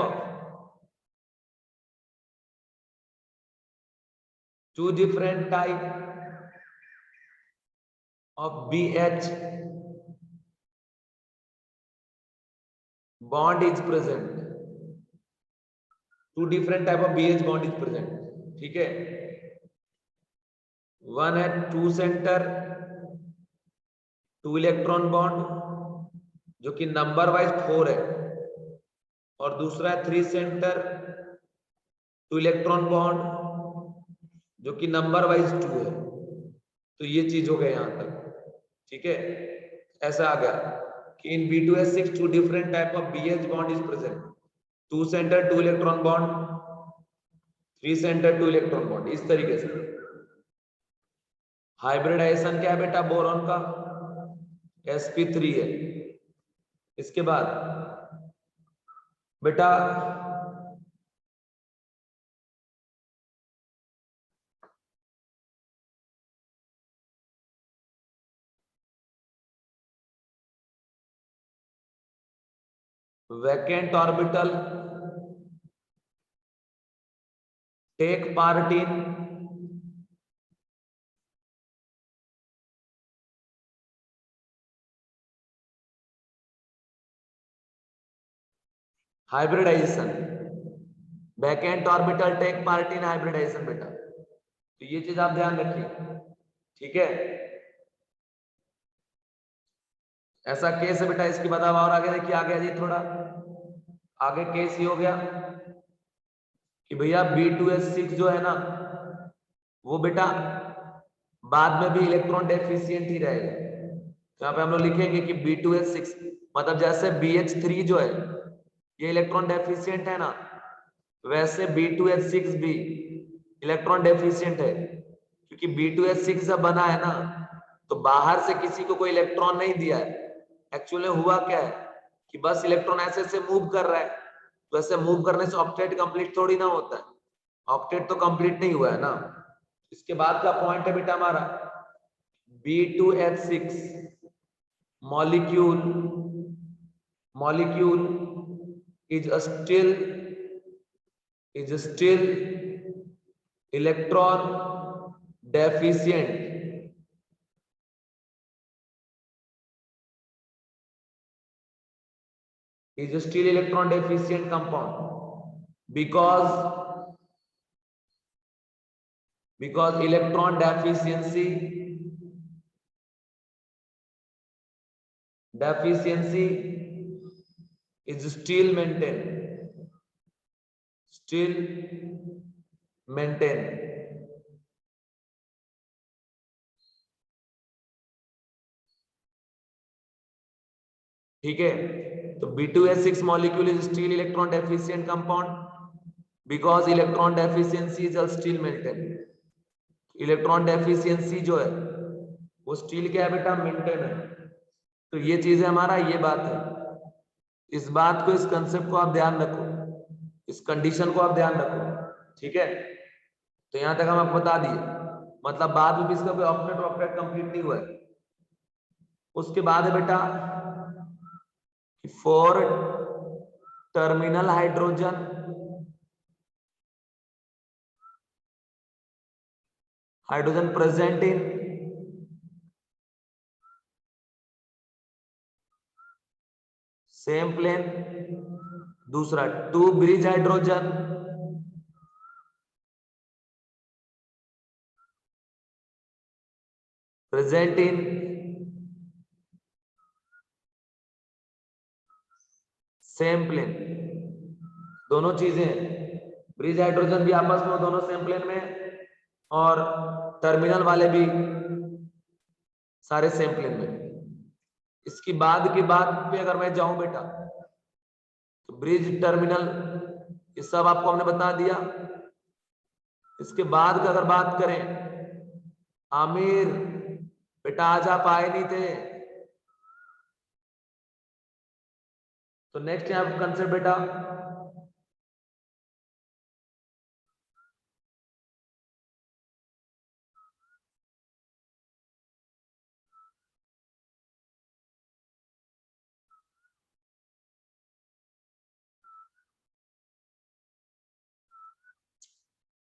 of BH bond is present, 2 different type of BH bond is present, ठीक है। वन है 2 सेंटर 2 इलेक्ट्रॉन बॉन्ड जो कि नंबर वाइज 4 है, और दूसरा है 3 सेंटर 2 इलेक्ट्रॉन बॉन्ड जो कि नंबर वाइज 2 है। तो ये चीज हो गया यहां तक, ठीक है। ऐसा आ गया कि इन B2H6 2 different type of BH bond is present, 2 center 2 electron bond, 3 centre 2 electron bond, इस तरीके से। हाइब्रिडाइजेशन क्या है बेटा बोरॉन का, sp3 है। इसके बाद बेटा vacant orbital take part in hybridisation, vacant orbital take part in hybridisation बेटा, तो ये चीज आप ध्यान रखिए, ठीक है। ऐसा केस है बेटा, इसकी बताओ और आगे देखिए, आगे जी थोड़ा आगे केस ये हो गया कि भैया B2H6 जो है ना वो बेटा बाद में भी इलेक्ट्रॉन डेफिशिएंट ही रहेगा। तो यहाँ पे हम लोग लिखेंगे कि B2H6 मतलब जैसे BH3 जो है ये इलेक्ट्रॉन डेफिशिएंट है ना, वैसे B2H6 भी इलेक्ट्रॉन डेफिशिएंट है, क्योंकि B2H6 जब बना है ना तो बाहर से किसी को कोई इलेक्ट्रॉन नहीं दिया है। एक्चुअली हुआ क्या है कि बस इलेक्ट्रॉन ऐसे ऐसे मूव कर रहा है, तो ऐसे मूव करने से ऑक्टेट कंप्लीट थोड़ी ना होता है, ऑक्टेट तो कंप्लीट नहीं हुआ है ना। इसके बाद का पॉइंट है बेटा हमारा B2H6 molecule is still electron deficient, is still electron deficient compound because electron deficiency is still maintained, ठीक है। तो B2H6 molecule is still electron deficient compound because electron deficiency is still maintained। Electron deficiency जो है वो steel क्या है बेटा, maintain है। तो ये चीज है हमारा, ये बात है, इस बात को, इस कंसेप्ट को आप ध्यान रखो, इस कंडीशन को आप ध्यान रखो, ठीक है। तो यहां तक हम आपको बता दिए, मतलब बाद में भी इसका कोई ऑक्टेट कंप्लीट नहीं हुआ है। उसके बाद है बेटा four terminal hydrogen present in same plane, दूसरा two bridge hydrogen present in same plane, दोनों चीजें, ब्रिज हाइड्रोजन भी आपस में दोनों सेम प्लेन में, और टर्मिनल वाले भी सारे सेम प्लेन में। इसकी बाद की बात पे अगर मैं जाऊं बेटा तो ब्रिज टर्मिनल ये सब आपको हमने बता दिया। इसके बाद की अगर बात करें, आमिर बेटा आज आप आए नहीं थे, तो नेक्स्ट यहाँ कंसेप्ट बेटा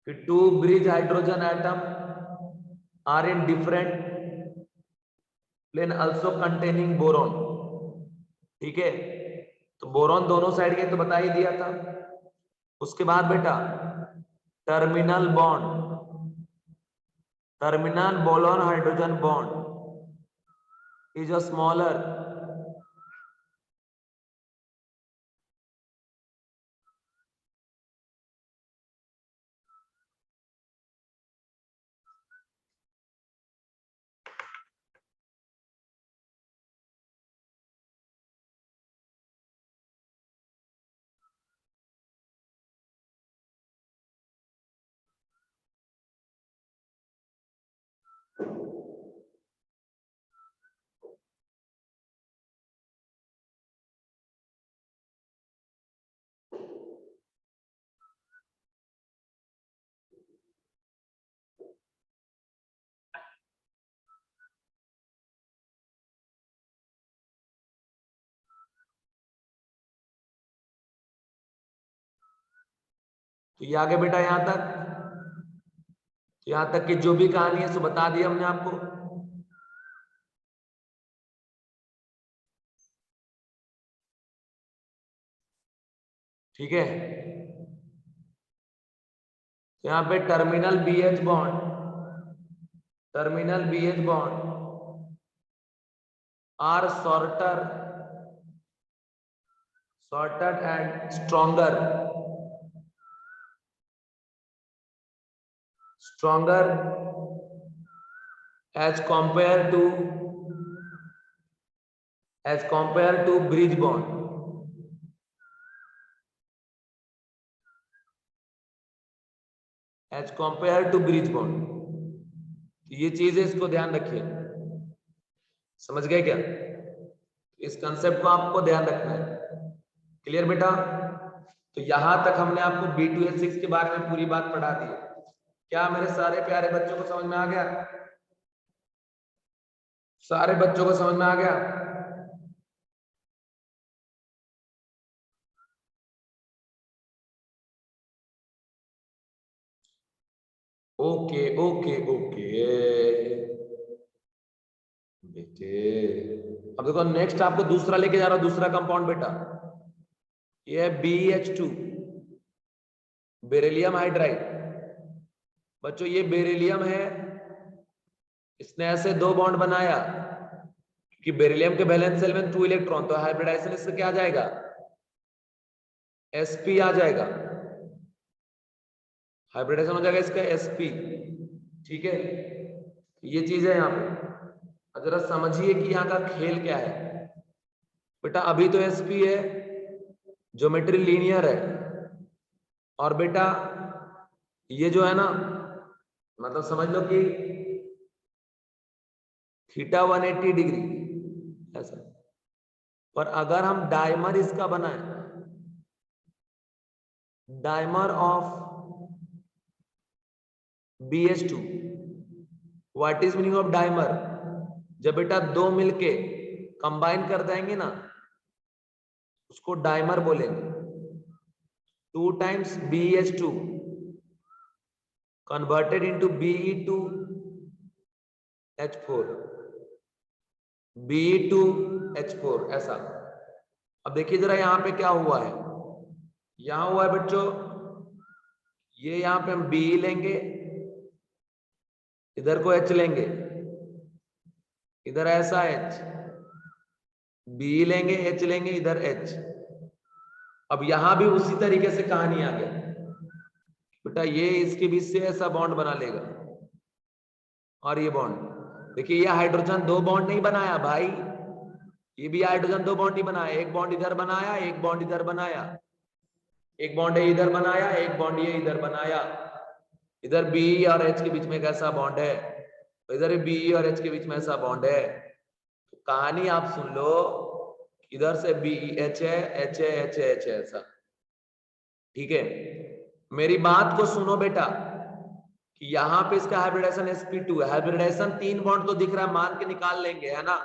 कि two bridge hydrogen atom are in different plane also containing boron, ठीक है। तो बोरॉन दोनों साइड के तो बता ही दिया था। उसके बाद बेटा terminal boron hydrogen bond is a smaller तो ये आगे बेटा यहां तक, यहां तक की जो भी कहानी है सो बता दिया हमने आपको। ठीक है, तो यहां पे terminal BH bond, terminal BH bond are shorter and stronger as compared to bridge bond, as compared to bridge bond। ये चीजें इसको ध्यान रखिए, समझ गए क्या? इस कंसेप्ट को आपको ध्यान रखना है। क्लियर बेटा? तो यहां तक हमने आपको B2H6 के बारे में पूरी बात पढ़ा दी। क्या मेरे सारे प्यारे बच्चों को समझ में आ गया? सारे बच्चों को समझ में आ गया? ओके ओके ओके बेटे। अब देखो नेक्स्ट आपको दूसरा लेके जा रहा हूं, दूसरा कंपाउंड बेटा, ये है BH2, बेरिलियम हाइड्राइड। बच्चों ये बेरिलियम है, इसने ऐसे दो बॉन्ड बनाया कि बेरिलियम के वैलेंस शेल में 2 इलेक्ट्रॉन, तो हाइब्रिडाइजेशन इससे क्या आ जाएगा? sp आ जाएगा, हाइब्रिडाइजेशन हो जाएगा इसका sp। ठीक है, ये चीज है यहाँ पे। जरा समझिए कि यहाँ का खेल क्या है बेटा। अभी तो sp है, ज्योमेट्री लीनियर है, और बेटा ये जो है ना, मतलब समझ लो कि थीटा 180 डिग्री ऐसा। पर अगर हम डायमर इसका बनाए, dimer of BH2, what is meaning of dimer? जब बेटा दो मिलके कंबाइन कर देंगे ना, उसको डायमर बोलेंगे। 2 times BH2 converted into Be2H4, Be2H4 ऐसा। अब देखिए जरा यहां पे क्या हुआ है। यहां हुआ है बच्चों, ये यहां पे हम B लेंगे, इधर को H लेंगे, इधर ऐसा H, B लेंगे, H लेंगे, इधर H। अब यहां भी उसी तरीके से कहानी आ गया बेटा, ये इसके बीच से ऐसा बॉन्ड बना लेगा, और ये बॉन्ड देखिए, ये हाइड्रोजन दो बॉन्ड नहीं बनाया भाई, ये भी हाइड्रोजन दो बॉन्ड ही बनाया। एक बॉन्ड इधर बनाया, एक बॉन्ड इधर बनाया, एक बॉन्ड इधर बनाया, एक बॉन्ड ये इधर बनाया। इधर B और H के बीच में कैसा बॉन्ड है, तो इधर B और H के बीच में ऐसा बॉन्ड है। तो कहानी आप सुन लो, इधर से BH है, H है, H है, H है ऐसा। ठीक है, मेरी बात को सुनो बेटा, कि यहां पे इसका हाइब्रिडाइजेशन sp2 है। हाइब्रिडाइजेशन 3 बॉन्ड तो दिख रहा है, मान के निकाल लेंगे है ना,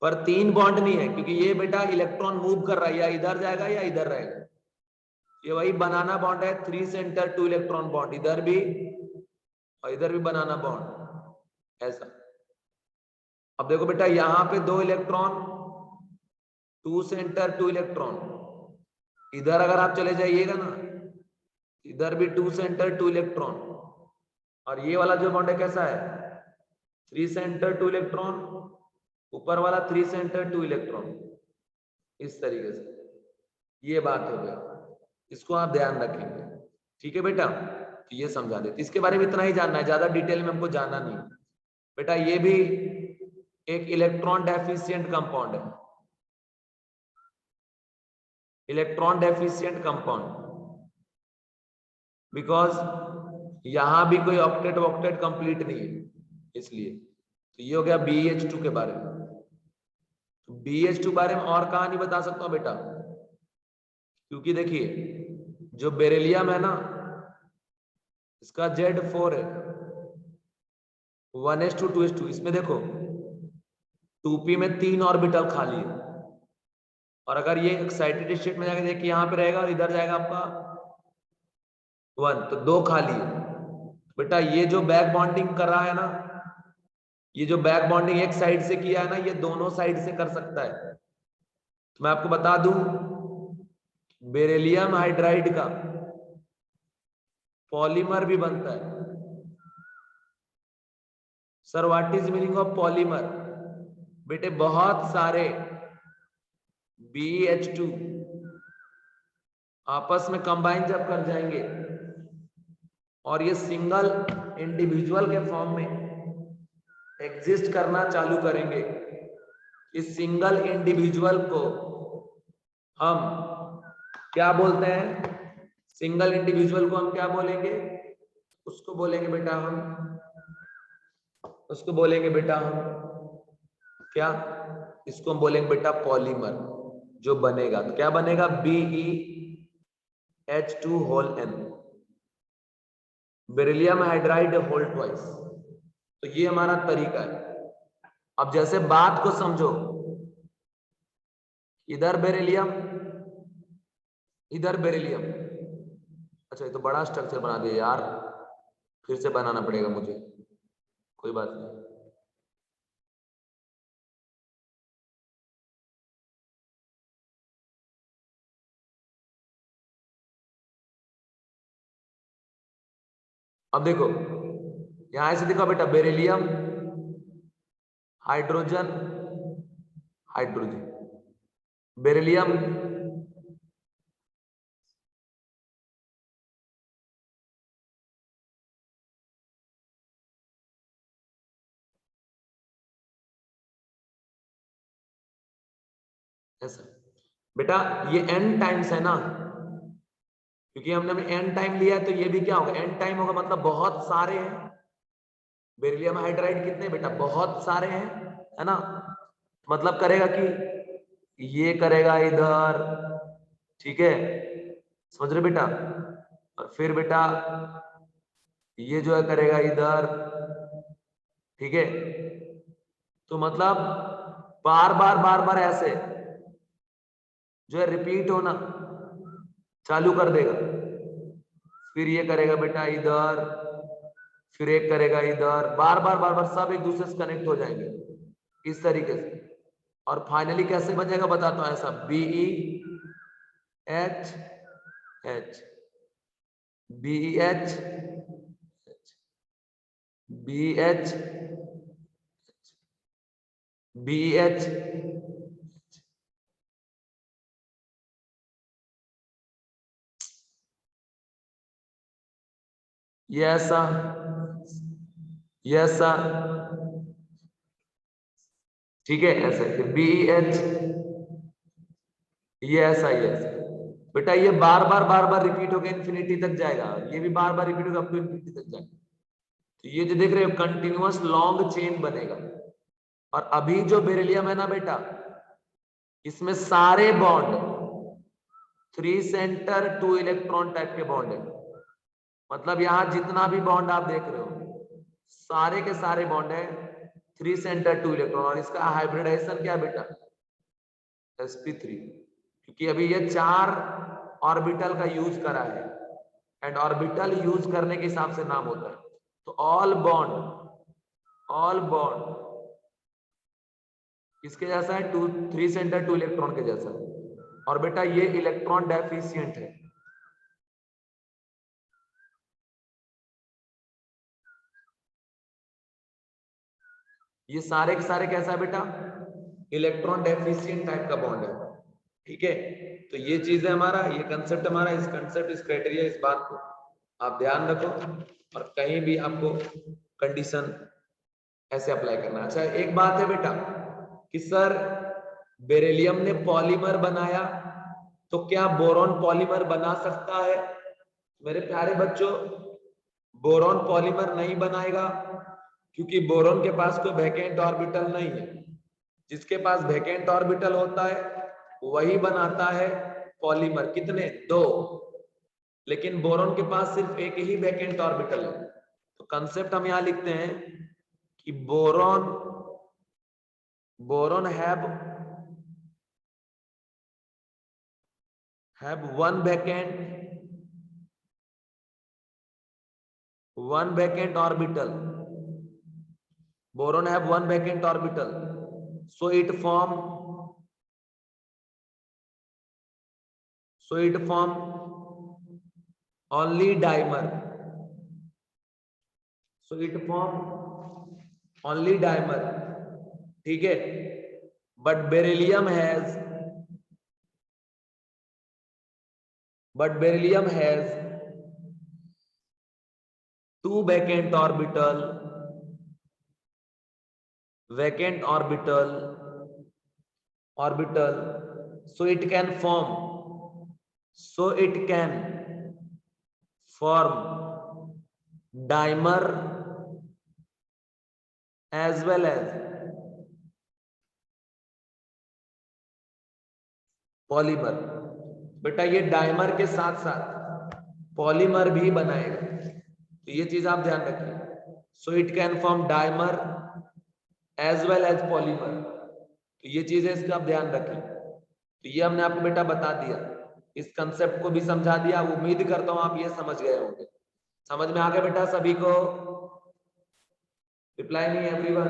पर 3 बॉन्ड नहीं है, क्योंकि ये बेटा इलेक्ट्रॉन मूव कर रहा है, या इधर जाएगा या इधर रहेगा। ये वही बनाना बॉन्ड है, 3 सेंटर 2 इलेक्ट्रॉन बॉन्ड, इधर भी और इधर भी बनाना बॉन्ड ऐसा। अब देखो बेटा, यहां पे 2 इलेक्ट्रॉन, 2 सेंटर 2 इलेक्ट्रॉन, इधर अगर आप चले जाइएगा ना, इधर भी 2 सेंटर 2 इलेक्ट्रॉन, और ये वाला जो बॉन्ड है कैसा है, 3 सेंटर 2 इलेक्ट्रॉन, ऊपर वाला 3 सेंटर 2 इलेक्ट्रॉन, इस तरीके से। ये बात हो गया, इसको आप ध्यान रखेंगे। ठीक है बेटा, तो ये समझा देते, इसके बारे में इतना ही जानना है, ज्यादा डिटेल में हमको जानना नहीं बेटा। ये भी एक इलेक्ट्रॉन डेफिशिएंट कंपाउंड है, इलेक्ट्रॉन डेफिशिएंट कंपाउंड, बिकॉज यहां भी कोई ऑक्टेट वॉक्टेट कंप्लीट नहीं है, इसलिए। तो ये हो गया BH2 के बारे में। BH2 बारे में और कहानी बता सकता हूं बेटा, क्योंकि देखिए जो बेरिलियम है ना, इसका Z4 है, 1s2 2s2। इसमें देखो 2p में 3 ऑर्बिटल खाली है, और अगर ये एक्साइटेड स्टेट में जाकर देखिए यहाँ पे रहेगा और इधर जाएगा आपका 1, तो 2 खाली है। बेटा ये जो बैक बॉन्डिंग कर रहा है ना, ये जो बैक बॉन्डिंग एक साइड से किया है ना, ये दोनों साइड से कर सकता है। तो मैं आपको बता दूं, बेरिलियम हाइड्राइड का पॉलीमर भी बनता है। Sir what is meaning of polymer? बेटे बहुत सारे BH2 आपस में कंबाइन जब कर जाएंगे और ये सिंगल इंडिविजुअल के फॉर्म में एग्जिस्ट करना चालू करेंगे, इस सिंगल इंडिविजुअल को हम क्या बोलते हैं? सिंगल इंडिविजुअल को हम क्या बोलेंगे? उसको बोलेंगे बेटा हम क्या? इसको हम बोलेंगे बेटा पॉलीमर जो बनेगा। तो क्या बनेगा? BeH2 whole N, beryllium hydride whole twice. तो ये हमारा तरीका है। अब जैसे बात को समझो, इधर बेरिलियम, इधर बेरिलियम। अच्छा ये तो बड़ा स्ट्रक्चर बना दिया यार, फिर से बनाना पड़ेगा मुझे, कोई बात नहीं। अब देखो यहां से देखो बेटा, बेरिलियम हाइड्रोजन हाइड्रोजन, बेरिलियम ऐसा। बेटा ये n टाइम्स है ना, क्योंकि हमने n टाइम लिया है, तो ये भी क्या होगा? n टाइम होगा, मतलब बहुत सारे हैं। बेरिलियम हाइड्राइड कितने बेटा? बहुत सारे हैं, है ना। मतलब करेगा कि ये करेगा इधर, ठीक है, समझ रहे बेटा। और फिर बेटा ये जो है करेगा इधर, ठीक है। तो मतलब बार बार ऐसे जो है रिपीट होना चालू कर देगा। फिर ये करेगा बेटा इधर, फिर एक करेगा इधर, बार बार सब एक दूसरे से कनेक्ट हो जाएंगे इस तरीके से। और फाइनली कैसे बचेगा बताता हूं, ऐसा BeH H BeH BeH BeH, ये ऐसा, ये ऐसा, ठीक है, ऐसे। फिर BeH, ये ऐसा, ये ऐसा। बेटा ये बार बार रिपीट होकर इन्फिनिटी तक जाएगा, ये भी बार बार रिपीट होकर अप टू इन्फिनिटी तक जाएगा। तो ये जो देख रहे हो कंटिन्यूअस लॉन्ग चेन बनेगा। और अभी जो बेरिलियम है ना बेटा, इसमें सारे बॉन्ड 3 सेंटर 2 इलेक्ट्रॉन टाइप के बॉन्ड है। मतलब यहां जितना भी बॉन्ड आप देख रहे हो, सारे के सारे बॉन्ड है 3 सेंटर 2 इलेक्ट्रॉन। और इसका हाइब्रिडाइजेशन क्या बेटा? sp3, क्योंकि अभी ये 4 ऑर्बिटल का यूज करा है, एंड ऑर्बिटल यूज करने के हिसाब से नाम होता है। तो ऑल बॉन्ड किसके जैसा है? 3 सेंटर 2 इलेक्ट्रॉन के जैसा। और बेटा ये इलेक्ट्रॉन डेफिशिएंट है। ये सारे के सारे कैसा है बेटा? इलेक्ट्रॉन डेफिशिएंट टाइप का बॉन्ड है, ठीक है। तो ये चीज है हमारा, ये कंसेप्ट हमारा, इस कंसेप्ट, इस क्राइटेरिया, इस बात को आप ध्यान रखो, और कहीं भी आपको कंडीशन ऐसे अप्लाई करना। अच्छा एक बात है बेटा कि सर बेरिलियम ने पॉलीमर बनाया, तो क्या बोरॉन पॉलीमर बना सकता है? मेरे प्यारे बच्चों, बोरॉन पॉलीमर नहीं बनाएगा, क्योंकि बोरोन के पास कोई वैकेंट ऑर्बिटल नहीं है। जिसके पास वैकेंट ऑर्बिटल होता है वही बनाता है पॉलीमर। कितने? 2। लेकिन बोरोन के पास सिर्फ एक ही वैकेंट ऑर्बिटल है। तो कंसेप्ट हम यहां लिखते हैं कि boron have one vacant orbital. Boron have one vacant orbital, so it form only dimer. ठीक है। but beryllium has two vacant orbital, so it can form dimer as well as polymer. बेटा ये dimer के साथ साथ polymer भी बनाएगा, तो ये चीज आप ध्यान रखिए। So it can form dimer as well as polymer, तो ये चीज है, इसका आप ध्यान रखिए। तो ये हमने आपको बेटा बता दिया, इस कंसेप्ट को भी समझा दिया। उम्मीद करता हूं आप ये समझ गए होंगे। समझ में आ गया बेटा सभी को? रिप्लाई नहीं एवरीवन?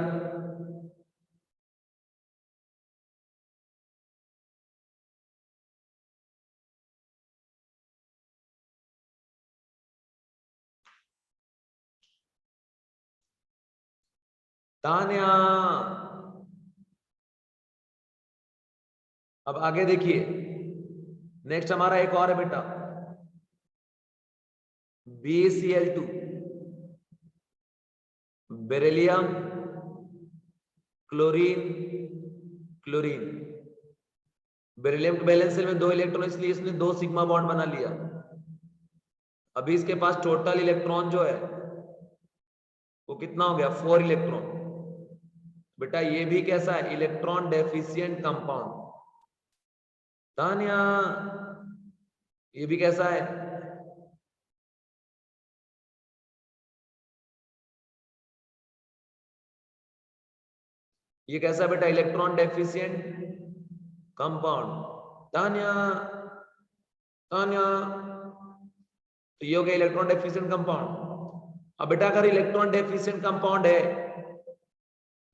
तान्या, अब आगे देखिए। नेक्स्ट हमारा एक और है बेटा, BeCl2, बेरिलियम, क्लोरीन। बेरिलियम के वैलेंस शेल में 2 इलेक्ट्रॉन, इसलिए इसने 2 सिग्मा बॉन्ड बना लिया। अभी इसके पास टोटल इलेक्ट्रॉन जो है वो कितना हो गया? 4 इलेक्ट्रॉन। बेटा ये भी कैसा है? Electron deficient compound. तान्या, ये भी कैसा है? ये कैसा बेटा? Electron deficient compound. तान्या, तो ये हो गया इलेक्ट्रॉन डेफिशिएंट कंपाउंड। अब बेटा अगर इलेक्ट्रॉन डेफिशिएंट कंपाउंड है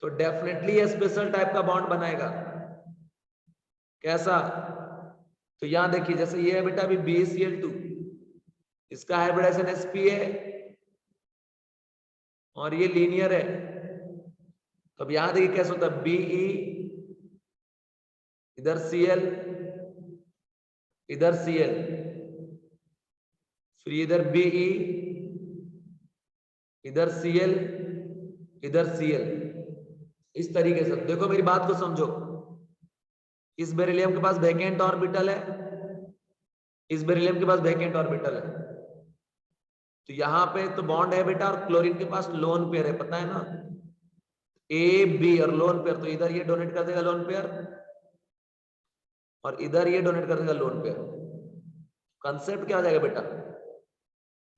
तो डेफिनेटली ये स्पेशल टाइप का बॉन्ड बनाएगा। कैसा? तो यहां देखिए, जैसे ये है बेटा अभी BeCl2, इसका हाइब्रिडाइजेशन sp है और ये लीनियर है। तो अब यहां देखिए कैसे होता है, Be, इधर Cl, इधर Cl, फिर इधर Be, इधर Cl, इधर Cl। इस तरीके से देखो, मेरी बात को समझो। इस बेरिलियम के पास वैकेंट ऑर्बिटल है, इस बेरिलियम के पास वैकेंट ऑर्बिटल है, तो यहां पे तो बॉन्ड है बेटा, और क्लोरीन के पास लोन पेयर है, पता है ना, AB और लोन पेयर। तो इधर ये डोनेट कर देगा लोन पेयर और इधर ये डोनेट कर देगा लोन पेयर। कंसेप्ट क्या हो जाएगा बेटा?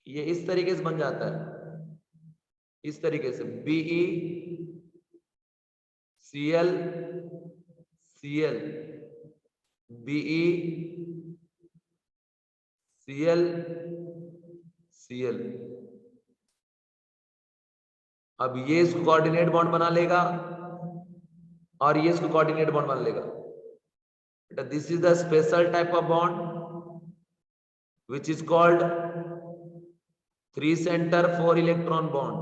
ये इस तरीके से बन जाता है, इस तरीके से BeCl, Cl, BeCl, Cl। अब ये इसको कोऑर्डिनेट बॉन्ड बना लेगा और ये इसको कोऑर्डिनेट बॉन्ड बना लेगा। बेटा this is the special type of bond which is called 3 centre 4 electron bond.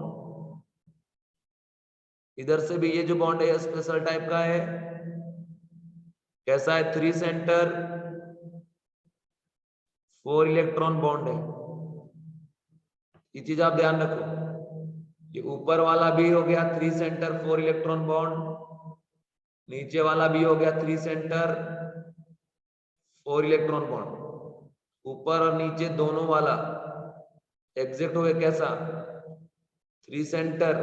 इधर से भी ये जो बॉन्ड है स्पेशल टाइप का है। कैसा है? 3 सेंटर 4 इलेक्ट्रॉन बॉन्ड है। ये चीज आप ध्यान रखो। ये ऊपर वाला भी हो गया 3 सेंटर 4 इलेक्ट्रॉन बॉन्ड, नीचे वाला भी हो गया 3 सेंटर 4 इलेक्ट्रॉन बॉन्ड। ऊपर और नीचे दोनों वाला एग्जैक्ट हो गया कैसा? 3 सेंटर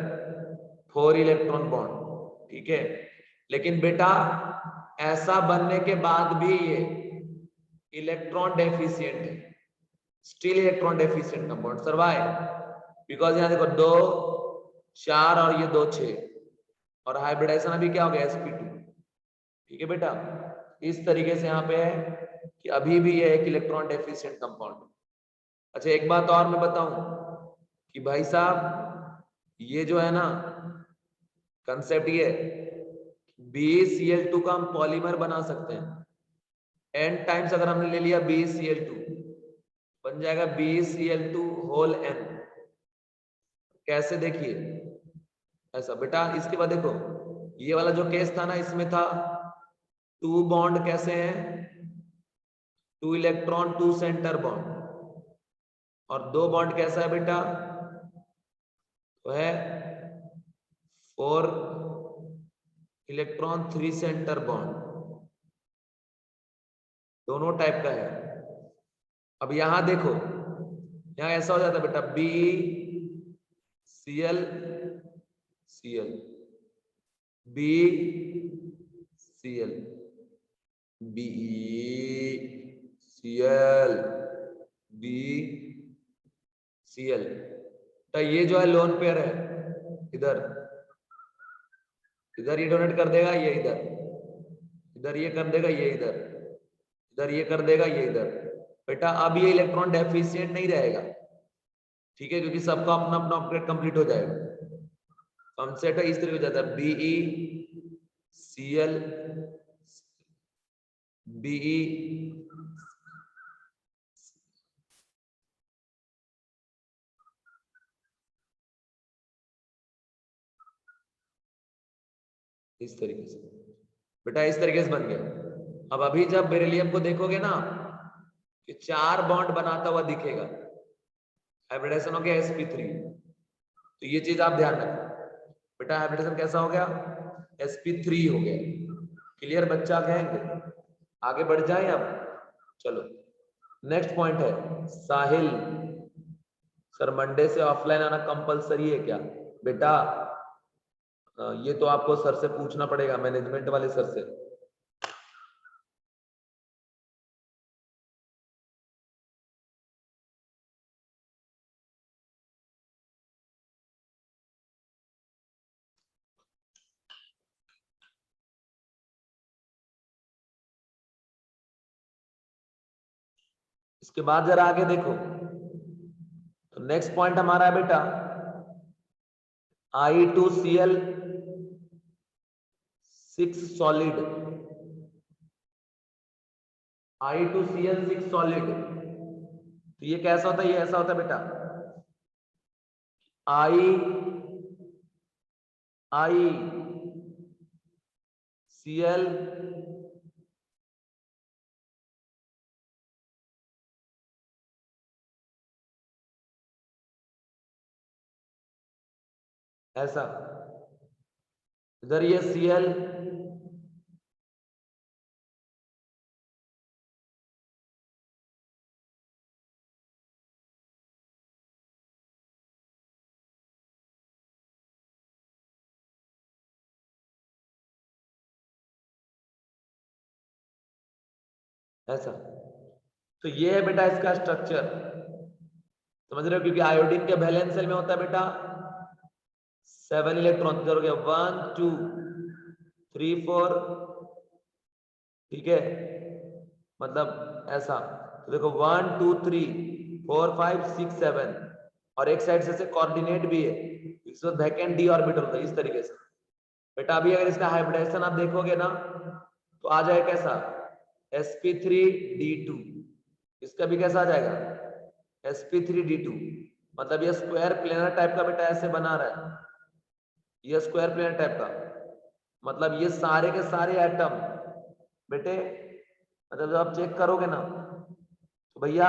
4 इलेक्ट्रॉन बॉन्ड, ठीक है। लेकिन बेटा ऐसा बनने के बाद भी ये इलेक्ट्रॉन डेफिशिएंट है, still electron deficient compound. Sir why? Because यहाँ देखो 2 4 और ये 2 6 और हाइब्रिडाइजेशन अभी क्या हो गया sp2, ठीक है बेटा। इस तरीके से यहाँ पे है कि अभी भी ये एक इलेक्ट्रॉन डेफिशिएंट कंपाउंड। अच्छा एक बात और मैं बताऊं कि भाई साहब ये जो है ना कंसेप्ट, ये BeCl2 का हम पॉलीमर बना सकते हैं। n टाइम्स अगर हमने ले लिया BeCl2 बन जाएगा BeCl2 होल n। कैसे? देखिए ऐसा बेटा। इसके बाद देखो ये वाला जो केस था ना, इसमें था 2 बॉन्ड कैसे हैं, 2 इलेक्ट्रॉन 2 सेंटर बॉन्ड, और 2 बॉन्ड कैसा है बेटा, तो है 4 इलेक्ट्रॉन 3 सेंटर बॉन्ड, दोनों टाइप का है। अब यहां देखो यहां ऐसा हो जाता है बेटा BeCl Cl BeCl BeCl BeCl। तो ये जो है लोन पेयर है, इधर इधर ये डोनेट कर देगा, ये इधर ये कर देगा, ये इधर ये कर देगा, ये इधर। बेटा अब ये इलेक्ट्रॉन डेफिशिएंट नहीं रहेगा, ठीक है, क्योंकि सबका अपना अपना अपग्रेड कंप्लीट हो जाएगा। कंसेप्ट है इस तरीके हो जाता है BeCl Be इस तरीके से बेटा, इस तरीके से बन गया। अब अभी जब बेरिलियम को देखोगे ना कि 4 बॉन्ड बनाता हुआ दिखेगा, हाइब्रिडाइजेशन हो गया sp3, तो ये चीज आप ध्यान रखो बेटा। हाइब्रिडेशन कैसा हो गया, sp3 हो गया। क्लियर बच्चा? कहेंगे आगे बढ़ जाए अब। चलो नेक्स्ट पॉइंट है साहिल। सर मंडे से ऑफलाइन आना कंपलसरी है क्या? बेटा ये तो आपको सर से पूछना पड़ेगा, मैनेजमेंट वाले सर से। इसके बाद जरा आगे देखो, तो नेक्स्ट पॉइंट हमारा है बेटा I2Cl 6 सॉलिड। I2Cl 6 सॉलिड, तो ये कैसा होता है? ये ऐसा होता है बेटा ICl ऐसा, इधर ये Cl ऐसा। तो ये है बेटा इसका स्ट्रक्चर, समझ रहे हो? क्योंकि आयोडीन के वैलेंस शेल में होता है बेटा 7 इलेक्ट्रॉन, इधर हो गया 1 2 3 4, ठीक है, मतलब ऐसा। तो देखो 1 2 3 4 5 6 7, और एक साइड से कोऑर्डिनेट भी है, इसमें वैकेंट d ऑर्बिटल होता है इस तरीके से। बेटा अभी अगर इसका हाइब्रिडाइजेशन आप देखोगे ना तो आ जाए कैसा sp3d2, इसका भी कैसा आ जाएगा sp3d2, मतलब ये स्क्वायर प्लेनर टाइप का बेटा ऐसे बना रहा है, ये स्क्वायर प्लेनर टाइप का, मतलब ये सारे के सारे एटम बेटे, मतलब जब आप चेक करोगे ना तो भैया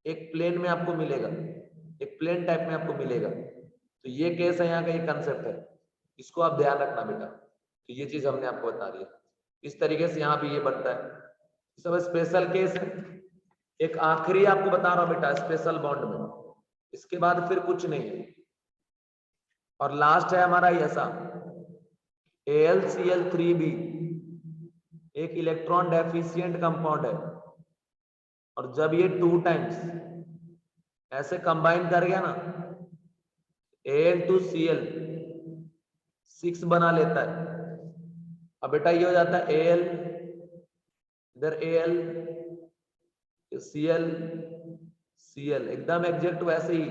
एक प्लेन में आपको मिलेगा, एक प्लेन टाइप में आपको मिलेगा। तो ये केस है, यहाँ का ये कंसेप्ट है, इसको आप ध्यान रखना बेटा। तो ये चीज हमने आपको बता दी है, इस तरीके से यहाँ पे ये बनता है, सब स्पेशल केस है। एक आखिरी आपको बता रहा हूं बेटा स्पेशल बॉन्ड में, इसके बाद फिर कुछ नहीं है। और लास्ट है हमारा ऐसा AlCl3b, एक इलेक्ट्रॉन डेफिशिएंट कंपाउंड है, और जब ये 2 टाइम्स ऐसे कंबाइन कर गया ना, Al2Cl 6 बना लेता है। अब बेटा ये हो जाता है Al, इधर Al, Cl, Cl, एकदम एग्जैक्ट वैसे ही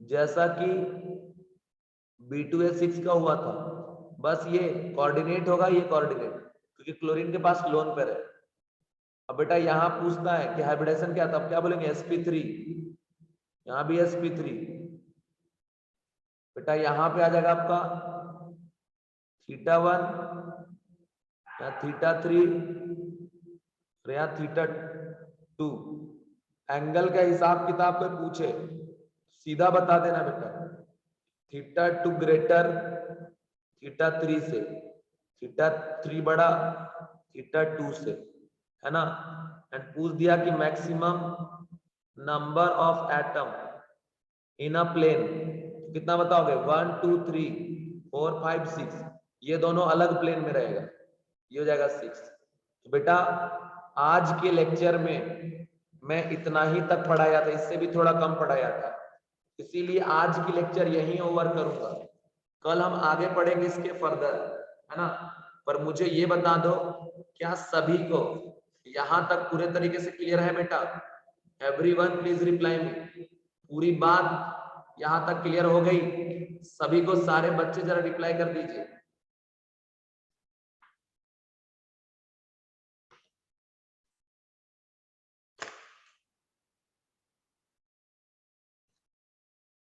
जैसा कि B2H6 का हुआ था, बस ये कोऑर्डिनेट होगा, ये कोऑर्डिनेट, क्योंकि क्लोरीन के पास लोन पेयर है। अब बेटा यहां पूछता है कि हाइब्रिडेशन क्या था, अब क्या बोलेंगे sp3, यहां भी sp3, बेटा यहां पे आ जाएगा आपका θ1 या θ3 या θ2। एंगल का हिसाब किताब पे पूछे सीधा बता देना बेटा, θ2 ग्रेटर θ3 से, θ3 बड़ा θ2 से, है ना। एंड पूछ दिया कि maximum number of atom in a plane, कितना बताओगे, 1 2 3 4 5 6, ये दोनों अलग प्लेन में रहेगा, ये हो जाएगा 6। तो बेटा आज के लेक्चर में मैं इतना ही तक पढ़ाया था, इससे भी थोड़ा कम पढ़ाया था, इसीलिए आज की लेक्चर यहीं ओवर करूंगा, कल हम आगे पढ़ेंगे इसके फर्दर, है ना। पर मुझे ये बता दो, क्या सभी को यहां तक पूरे तरीके से क्लियर है बेटा? एवरीवन प्लीज रिप्लाई मी, पूरी बात यहां तक क्लियर हो गई? सभी को, सारे बच्चे जरा रिप्लाई कर दीजिए।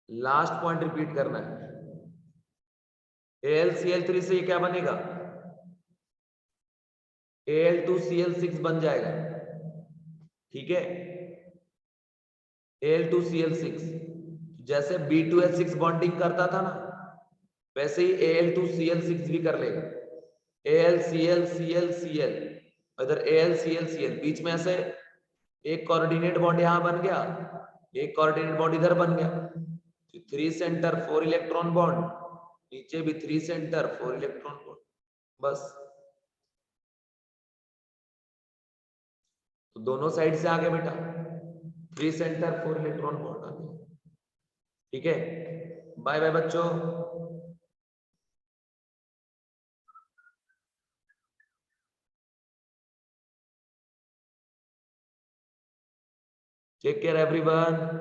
लास्ट पॉइंट रिपीट करना है, AlCl3 से ये क्या बनेगा, Al2Cl6 बन जाएगा, ठीक है, Al2Cl6, जैसे B2H6 बॉन्डिंग करता था ना, वैसे ही Al2Cl6 भी कर लेगा, AlClClCl, इधर AlClCl, बीच में ऐसे एक कोऑर्डिनेट बॉन्ड यहां बन गया, एक कोऑर्डिनेट बॉन्ड इधर बन गया, 3 सेंटर 4 इलेक्ट्रॉन बॉन्ड, नीचे भी 3 सेंटर 4 इलेक्ट्रॉन बॉन्ड, बस। तो दोनों साइड से आ गया बेटा, 3 सेंटर 4 इलेक्ट्रॉन बॉन्ड आ गया, ठीक है। बाय बाय बच्चों, टेक केयर एवरीवन।